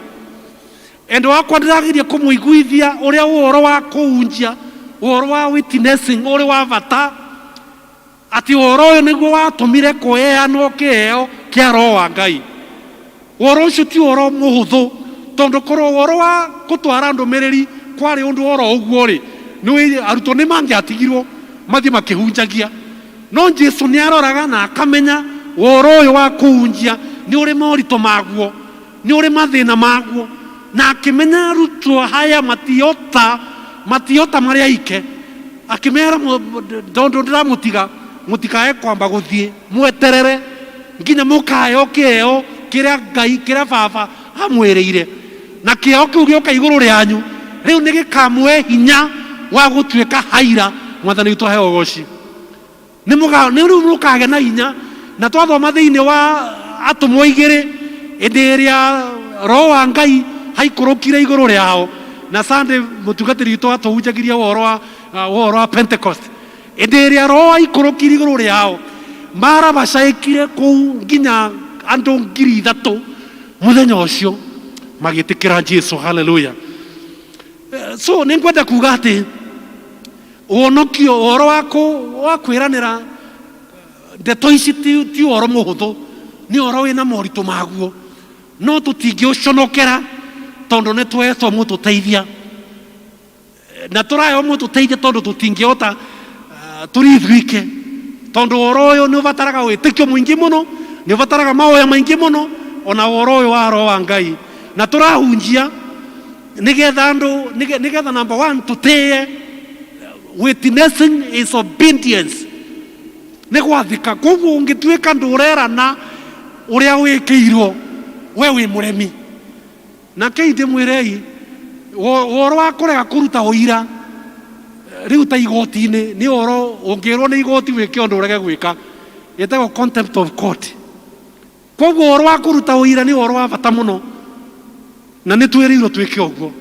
Endo wakwa ndiragiria kumuiguithia uria uhoro wa kuhunjia, uhoro wa witnessing uri wa bata, ati uhoro uyu niguo watumire kuheanwo kiheo kia Roho wa Ngai. Uhoro ucio ti uhoro muhuthu, tondu korwo uhoro wa gutwara ndumiriri kwari undu oro uguo ri ni arutwo ni mangiatigirwo mathie makihunjagia. No Jesu ni aroraga na akamenya uhoro uyu wa kuhunjia ni uri morito maguo, ni uri mathina maguo, na akimenya arutwo haya matiota maria ike, akimera tondu ndiramutiga mutikae kwamba guthie mweterere nginya mukayo kiheo kiria Ngai kiria Baba amwirire, na kiheo kiu gioka iguru rianyu riu ni gikamwe hinya wa gutuika haira. Mwathani witu aheo goci. Ni riu mukage na hinya. Na twathoma thiini wa atumwo 2 indi iria Roho wa Ngai haikurukire iguru riao, na Sunday mutungatiri witu atuhunjagiria uhoro wa Pentecost indi iria Roho haikurukire iguru riao marabacaikire kuu nginya andu 3,000 muthenya ucio magitikira Jesu. Hallelujah. So ningwenda kuga ati uhonokio uhoro wa kwiranira ndeto ici ti uhoro muhuthu, ni uhoro wina moritu maguo, no tutingiuconokera tondu ni twetwo mututeithia. na turayo mu tuteithie tondu tutingiota turithuike tondu oro uyu ni ubataraga witikio mwingi muno, ni ubataraga maoya maingi muno, ona oro uyu wa roho wa Ngai na turahunjia nigetha andu nigetha number 1 tuteye. Witnessing is obedience, ni gwathika. Koguo ungituika ndurerana uria wikirwo we wi muremi na keithie mwirei woro wa kurega kuruta uira riu ta igoti-ini ni oro ungirwo ni igoti wike undu urege gwika yetagwo contempt of court. Koguo woro wa kuruta uira ni woro wa bata muno na ni twirirwo twike uguo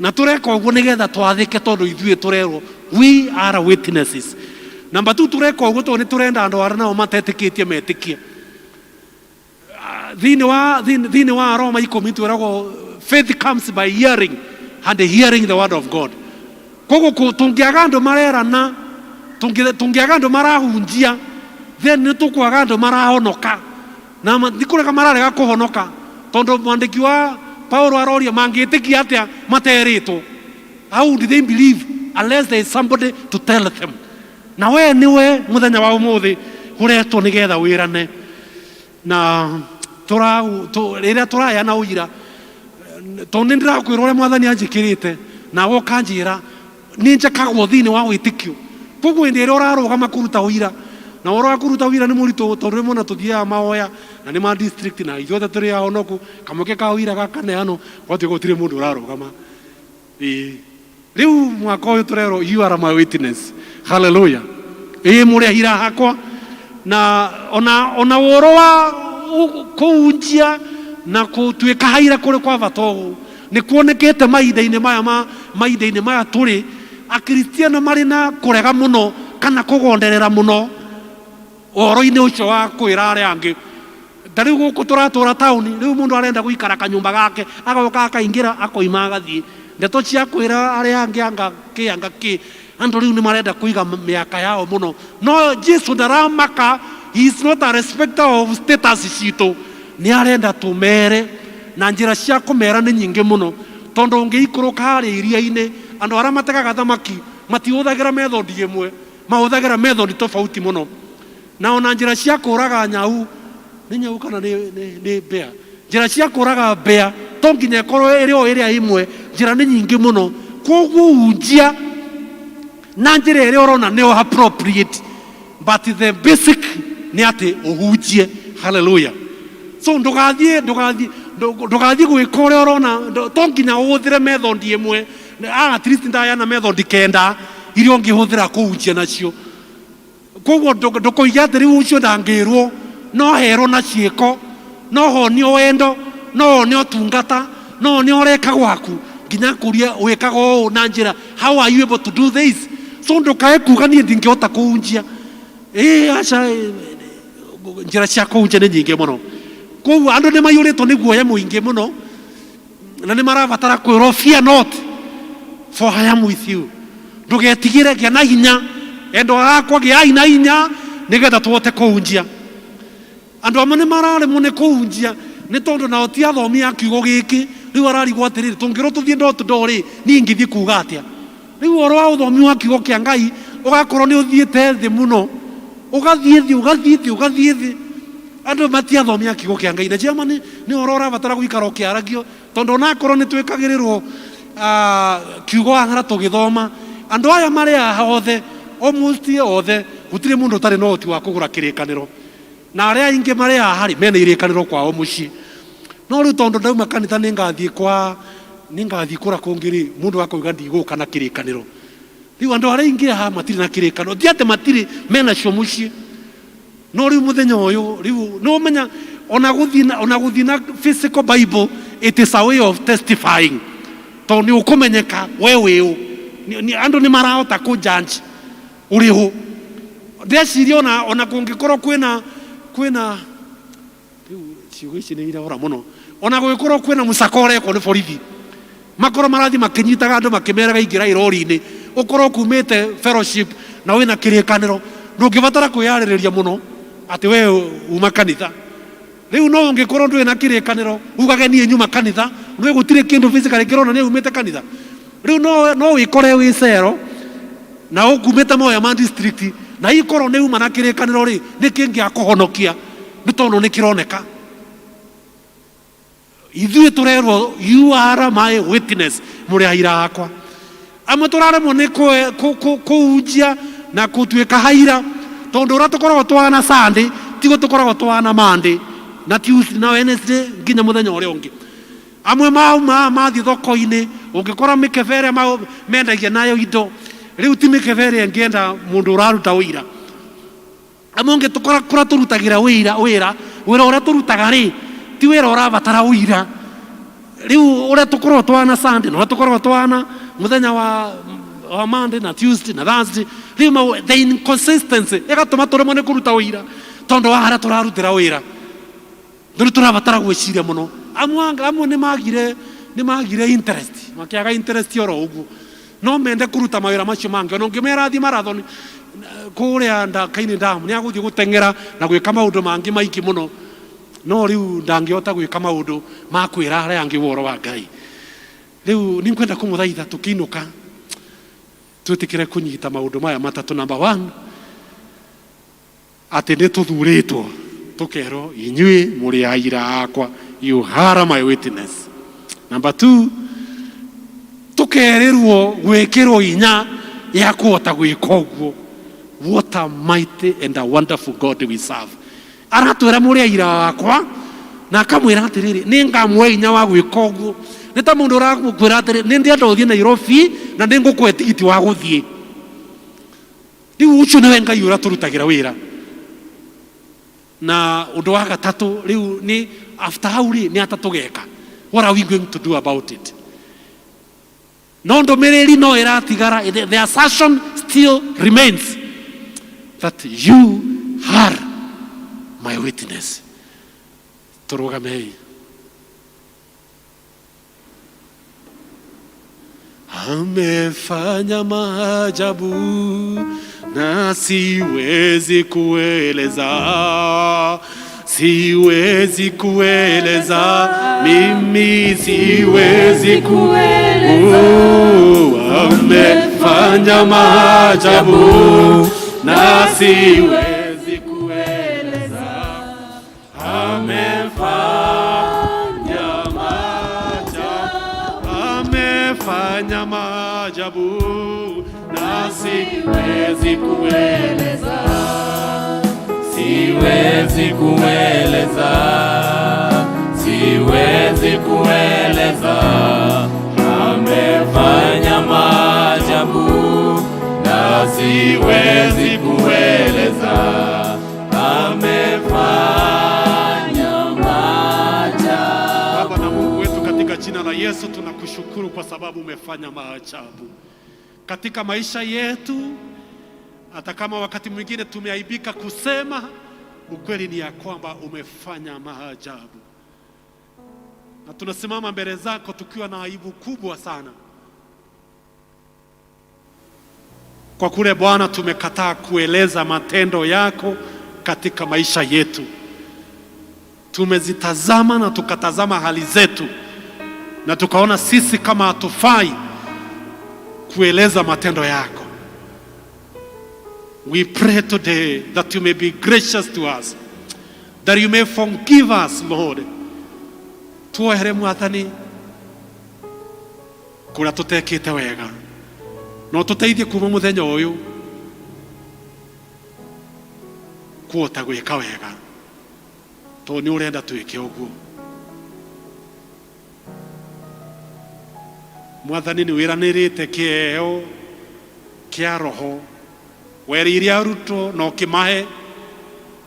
na tureka uguo nigetha twathike tondu ithuĩ turerwo we are witnesses. Number 2 tureka uguo tondu ni turenda andu aria nao matetikitie metikie. Thini wa Roma 10 twiragwo faith comes by hearing and hearing the word of God. Koguo tungiaga andu marerana, tungiaga andu marahunjia, then ni tukwaga andu marahonoka na ndikureka mararega kuhonoka tondu mwandiki wa Paulo aroria mangitikia atia materitwo. How do they believe unless there is somebody to tell them? Na we niwe muthenya wa umuthi uretwo nigetha wirane na riria turaya na uira tondu ndirakwira uria mwathani anjikirite na wokanjira ni njakagwo thini wa witikio. Koguo ndi iria urarugama kuruta uira na woro wa kuruta uira ni muritu tondu rimwe na tuthiaga maoya na ni ma district na ithuothe turi ahonoku kamuke ka uira gakaneano gwatu gutire mundu urarugama. Riu mwaka uyu turero you are my witness. Hallelujah. Muri ahira hakwa na ona woro wa kuunjia na kutuika haira kuri kwa batogu ni kuonekete maida-ini maya turi akristiano mari na kurega muno kana kugonderera muno oro-ini ucio wa kwira aria angi. Tariu guku turatura tauni riu mundu arenda guikara kanyumba gake agoka akaingira akoima agathie ndeto cia kwira aria angi anga andu riu ni marenda kuiga miaka yao muno. No Jesus ndaramaka, he is not a respecter of status citu, ni arenda tumere na njira cia kumera ni nyingi muno tondu ungiikuruka hari iria-ini andu aria mategaga thamaki matiuthagira method imwe, mauthagira method tofauti muno. Na ona njira cia kuraga nyau ni nyau kana ni bea, njira cia kuraga bea to nginya korwo iria imwe, njira ni nyingi muno. Koguo unjia na njira iria urona ni appropriate, but the basic ni ati uhunjie. Hallelujah. So ndugathie gwika uria urona to nginya uhuthire method imwe. At least ndayana method 9 iria ungihuthira kuhunjia nacio. Koguo ndukoiga ati riu ucio ndangirwo no herwo na ciiko, no honio wendo, no honio tungata, no honio ureka gwaku nginya kuria wikaga uu na njira how are you able to do this. So ndukae kuga nie ndingihota kuhunjia aca njira cia kuhunjia ni nyingi muno. Koguo andu ni mayuritwo ni guoya muingi muno na ni marabatara kwirwo fear not for I am with you. Ndugetigire gia na hinya endo akwa gia na hinya nigetha tuhote kuhunjia. Andu amwe ni mararemwo ni kuhunjia ni tondu nao ti athomi a kiugo giki. Riu ararigwo atiriri tungirwo tuthie ndori ni ngithie kuga atia. Riu oro wa uthomi wa kiugo kia Ngai ugakorwo ni uthiete thi muno, ugathie thi andu matiathomi a kiugo kia Ngai na jema ni oro urabatara guikara ukiaragio tondu nakorwo ni twikagirirwo kiugo ang'ara tugithoma andu aya mari othe almost othe gutire mundu utari no hoti wa kugura kirikaniro na aria ingi mari hari mena irikaniro kwao mucii. No riu tondu ndauma kanitha ningathie kura kungiri mundu akoiga ndiguka na kirikaniro. Riu andu aria ingi matiri na kirikaniro ti ati matiri mena cio mucii. No riu muthenya uyu riu no menya ona guthina physical Bible, it is a way of testifying. To ni ukumenyeka wewe ni andu ni marahota ku judge uriho. Ndeciria ona kungikorwo kwina ciugo ici ni iraura muno ona gugikorwo kwina musakore ko ni borithi makoro marathi makinyitaga andu makimeraga ingira irori-ini ukorwo kumite fellowship na wina kirikaniro ndungibatara kwiyaririria muno ati we uma kanitha. Riu no ungikorwo ndwi na kirikaniro ugage nie nyuma kanitha no gutire kindu physically kirona ni umite kanitha riu no wikore wi cero na ukumite moya ma district na ikoro ne uma na kirikaniro ri nikingia kuhonokia nitono nikironeka ithuĩ tũrerwo you are my witness mũrĩ aira akwa amwe tũraremwo nĩ kũunjia na gũtuĩka haira tondũ ũrĩa tũkoragwo twana Sunday tigo tũkoragwo twana Monday na Tuesday na Wednesday nginya mũthenya ũrĩa ũngĩ amwe mathiĩ thoko-inĩ ũngĩkora mĩkebe ĩrĩa mendagia nayo indo rĩu ti mĩkebe ĩrĩa ĩngĩenda mũndũ ũraruta wĩra amwe ũngĩtũkora kũrĩa tũrutagĩra wĩra ũrĩa tũrutaga rĩ ti wĩra ũrabatara wĩra rĩu ũrĩa tũkoragwo twana Sunday na ũrĩa tũkoragwo twana mũthenya wa Monday na Tuesday na Thursday rĩu the inconsistency ĩgatũma tũremwo nĩ kũruta wĩra tondũ wa harĩa tũrarutĩra wĩra rĩu tũrabatara gwĩciria mũno amwe nĩ magire interest makĩaga interest oro ũguo no mende kũruta mawĩra macio mangĩ ona ũngĩmera athiĩ marathon kũrĩa ndaka-inĩ ndamu nĩ agũthiĩ gũteng'era na gwĩka maũndũ mangĩ maingĩ mũno no rĩu ndangĩhota gwĩka maũndũ ma kwĩra arĩa angĩ ũhoro wa Ngai rĩu nĩ kwenda kũmũthaitha tũkĩinũka twĩtĩkĩre kũnyita maũndũ maya matatũ. Number 1 atĩ nĩ tũthurĩtwo tũkerwo inyuĩ mũrĩ aira akwa you are my witness. Number 2 tukererwo gwĩkĩrwo hinya ya kũhota gwĩka ũguo. What a mighty and a wonderful God we serve. Aratwĩra mũrĩ aira akwa na akamwĩra atĩrĩrĩ nĩ ngamũhe hinya wa gwĩka ũguo. Nĩ ta mũndũ ũrakwĩra atĩrĩ nĩ ndĩenda ũthiĩ Nairobi na nĩ ngũkũhe tigiti wa gũthiĩ. Rĩu ũcio nĩwe Ngai ũrĩa tũrutagĩra wĩra. Na ũndũ wa gatatũ rĩu nĩ after hau rĩ nĩ atatũgeka. What are we going to do about it? No ndũmĩrĩri no ĩratigara. The assertion still remains that you are my witness. Tũrũgamei. Amefanya maajabu na siwezi kueleza, siwezi kueleza, mimi siwezi kueleza. Amefanya maajabu na siwezi kueleza, amefanya maajabu, amefanya maajabu na siwezi kueleza, siwezi kueleza, siwezi kueleza. Amefanya maajabu na siwezi kueleza, amefanya maajabu. Baba na Mungu wetu, katika jina la Yesu tunakushukuru kwa sababu umefanya maajabu katika maisha yetu, hata kama wakati mwingine tumeaibika kusema, ukweli ni ya kwamba umefanya maajabu. Na tunasimama mbele zako tukiwa na aibu kubwa sana, kwa kule Bwana tumekataa kueleza matendo yako katika maisha yetu. Tumezitazama na tukatazama hali zetu na tukaona sisi kama hatufai kueleza matendo yako. We pray today that you may be gracious to us, that you may forgive us, Lord. Tuohere Mwathani kũrĩa tũtekĩte wega, no tũteithie kuma mũthenya ũyũ kuota gwĩka wega, tondũ nĩ ũrenda twĩke ũguo. Mwathani nĩ wĩranĩrĩte kĩheo kĩa Roho, werĩire arutwo na ũkĩmahe,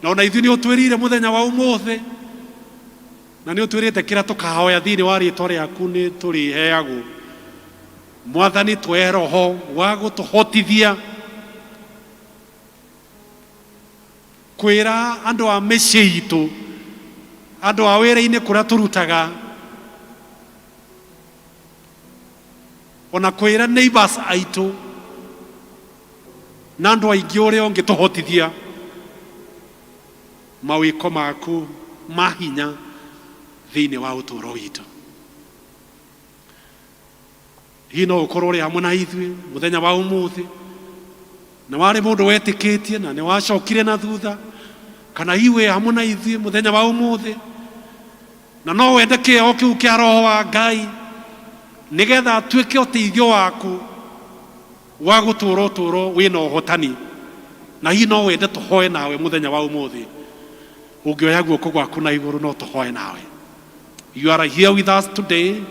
na ona ithuĩ nĩ ũtwĩrire mũthenya wa ũmũthĩ, na nĩ ũtwĩrĩte kĩrĩa tũkahoya thĩinĩ wa rĩĩtwa rĩaku nĩ tũrĩheagwo. Mwathani tũhe Roho wa gũtũhotithia kwĩra andũ a mĩciĩ itũ, andũ a wĩra-inĩ kũrĩa tũrutaga, ona kwĩra neighbors aitũ na andũ aingĩ ũrĩa ũngĩtũhotithia mawĩko maku ma hinya thĩinĩ wa ũtũũro witũ. hino ukorore hamwe na ithwe muthenya wa umuthi na wari mundu wetikitie na ni wacokire na thutha kana iwe hamwe na ithwe muthenya wa umuthi na no wende kio kiu kia roho wa Ngai nigetha atuike uteithio waku wa guturo wina uhotani na hino wende tuhoe nawe muthenya wa umuthi ungioya guoko gwaku na iguru no tuhoe nawe. You are here with us today.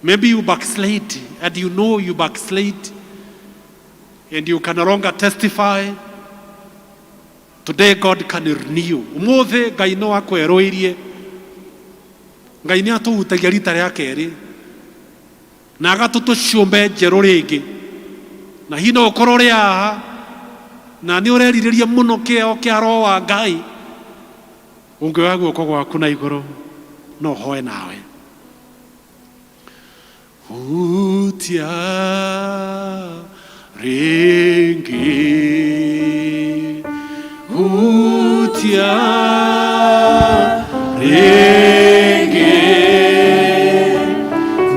Maybe you backslid and you know you backslid and you can no longer testify. Today God can renew. Umuthi Ngai no akweroirie. Ngai ni atuhutagia rita ria keri na agatutuciumbe njeru ringi na hino ukorwo ri aha na ni ureririria muno kio kia roho wa Ngai ungioya guoko gwaku na iguru no hoe nawe. Utia ringi utia ringi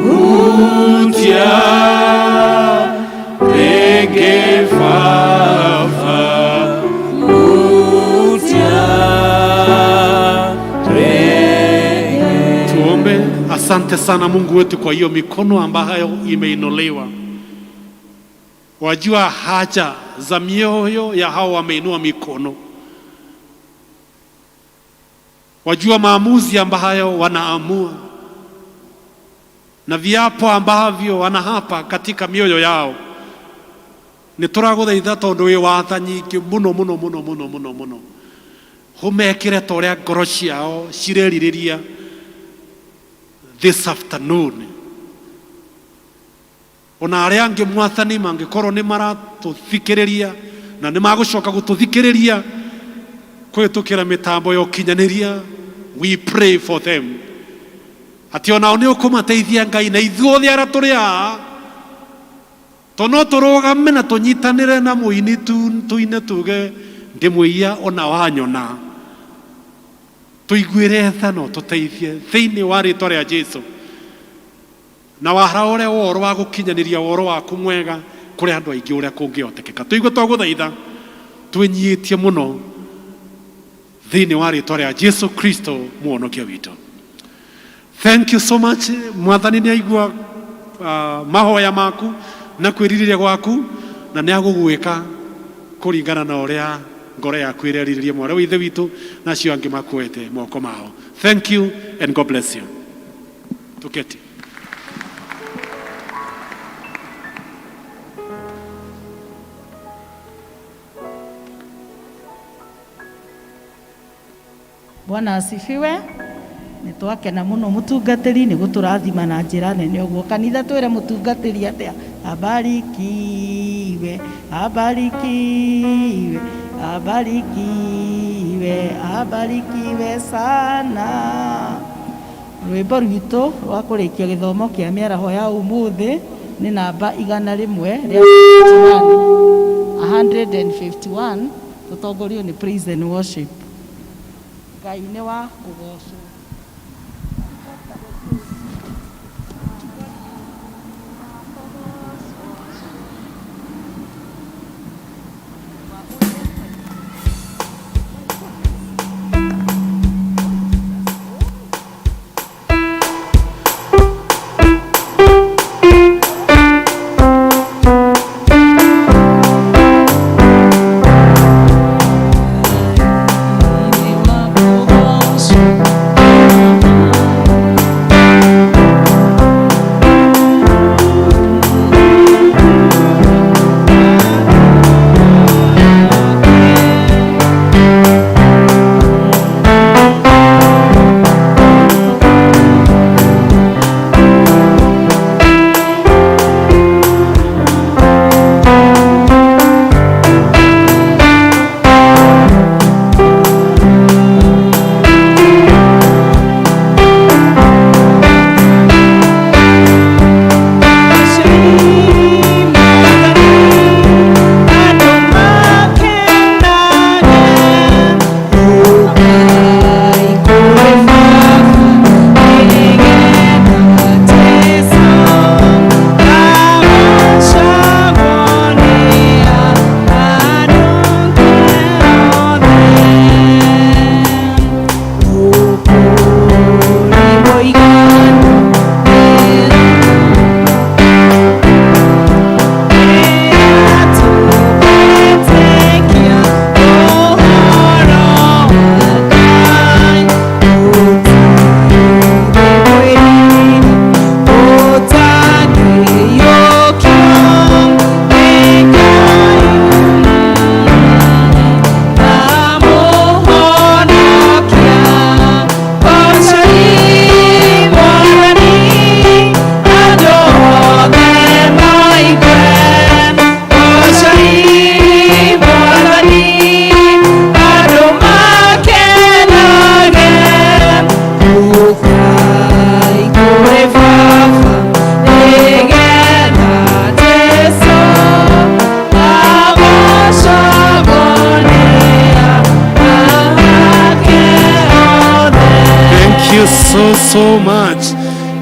utia ringi fafa utia ringi. Tuombe. Asante sana Mungu wetu kwa hiyo mikono ambayo imeinuliwa. Wajua haja za mioyo ya hao wameinua mikono. Wajua maamuzi ambayo wanaamua na viapo ambavyo wanahapa katika mioyo yao. Nituraguthaitha tondu wi watha nyingi muno muno muno muno muno muno humekire toria ngoro ciao cireririria this afternoon. Ona aria angi mwathani mangikorwo ni maratuthikiria na ni magucoka gututhikiriria kwitukira mitambo ya ukinyaniria, we pray for them ati onao ni ukumateithia Ngai na ithuothe aria turi aa tono turugame na tunyitanire na muini tuine tuge ndi muia ona wanyona tuiguire thano tuteithie thiini wa ritwa ria Jesu na wahara uria woro wa gukinyaniria woro waku mwega kuri andu aingi uria kungiotekeka. Tuigue twaguthaitha twinyitie muno thiini wa ritwa ria Jesu Kristo muonokia witu. Thank you so much. Mwathani ni aigua mahoya maku na kwiririria gwaku na ni agugwika kuringana na uria ngoro yaku ireriririe mwana withe witu na cio angi makuete moko mao. Thank you and God bless you. Tuketi. Bwana asifiwe. Nitwakena muno mutungatiri ni guturathima na njira nene uguo. Kanitha twire mutungatiri atia abarikiwe abarikiwe abarikiwe abarikiwe sana. Rwimbo rwitũ rwa kũrĩkia gĩthomo kĩa mĩaraho ya ũmũthĩ nĩ namba 151 tũtongorio nĩ praise and worship. Ngai nĩ wa kũgocwo. Thank you. so much.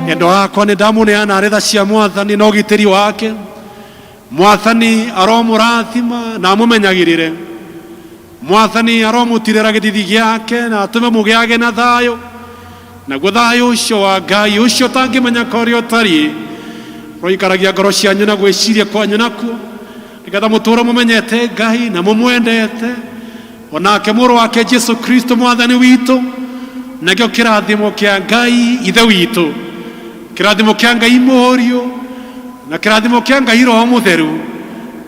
Endo akwa nĩ ndamũneana arĩ tha cia Mwathani na ũgitĩri wake. Mwathani aromũrathima na amũmenyagĩrĩre. Mwathani aromũtirĩra gĩthithi gĩake na atũme mũgĩage na thayũ. Naguo thayũ ũcio wa Ngai ũcio ũtangĩmenyeka ũrĩa ũtariĩ roikaragia ngoro cianyu na gwĩciria kwanyu nakuo, nĩgetha mũtũũre mũmenyete Ngai na mũmwendete, onake mũrũ wake Jesu Kristo Mwathani witũ. Nakĩo kĩrathimo kĩa Ngai ithe witũ, kĩrathimo kĩa Ngai Mũriũ na kĩrathimo kĩa Ngai Roho Mũtheru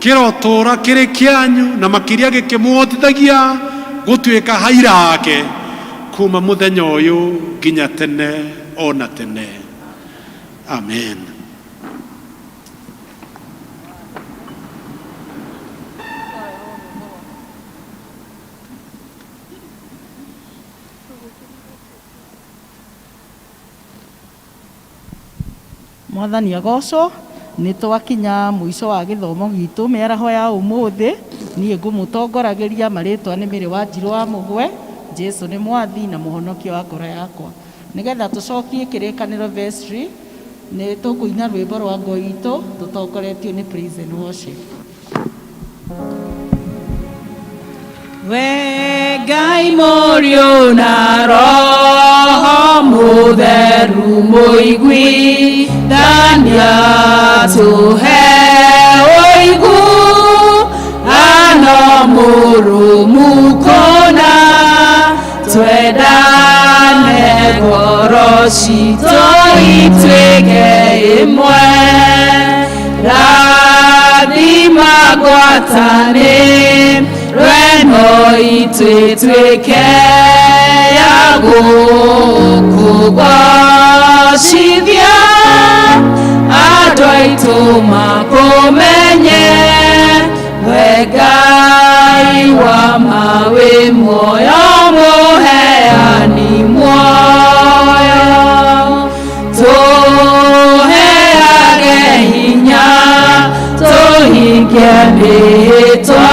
kĩrotũũra kĩrĩ kĩanyu na makĩria gĩkĩmũhotithagia gũtuĩka haira yake kuma mũthenya ũyũ nginya tene ona tene. Amen. Mwathani agocwo. Nĩ twakinya mũico wa gĩthomo gitũ mĩaraho ya ũmũthĩ. Niĩ ngũmũtongoragĩria, marĩtwa nĩ Mĩrĩ wa Njirũ wa Mũgwe. Jesu nĩ mwathi na mũhonokia wa ngoro yakwa. Nĩgetha tũcokie kĩrĩkanĩro vestry, nĩ tũkũina rwĩmbo rwa ngo itũ tũtongoretio nĩ praise and worship. We Ngai Mũriũ na Roho Mũtheru mũiguithania tũhe ũiguano mũrũmu kũna twendane ngoro citũ ituĩke ĩmwe. Rathima ngwatanĩrwo ĩno itũ ĩtuĩke ya gũkũgocithia, andũ aitũ makũmenye we Ngai wa ma wĩ muoyo mũheani muoyo. Tũheage hinya tũhingie mĩhĩtwa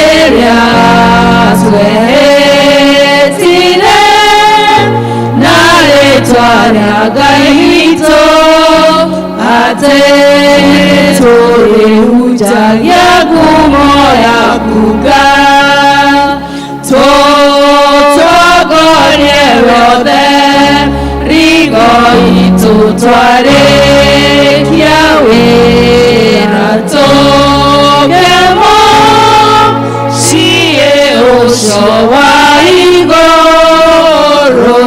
ĩrĩa twehĩtire na rĩtwa rĩa Ngai witũ, atĩ tũrĩhunjagia ngumo yaku Ngai. Tũtongorie wothe rigo itũ twarĩkia wĩra tũgemo ciĩ ũcio wa igũrũ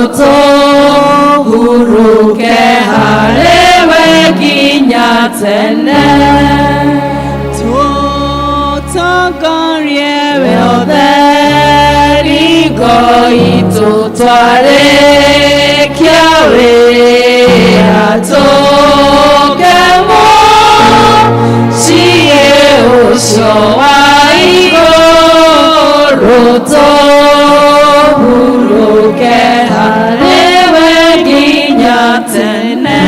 tũhurũke harĩwe nginya tene. Tũtongorie wothe rigo itũ twarĩkia wĩra tũgemo ciĩ ũcio wa igũrũ tũhurũke harĩwe nginya tene.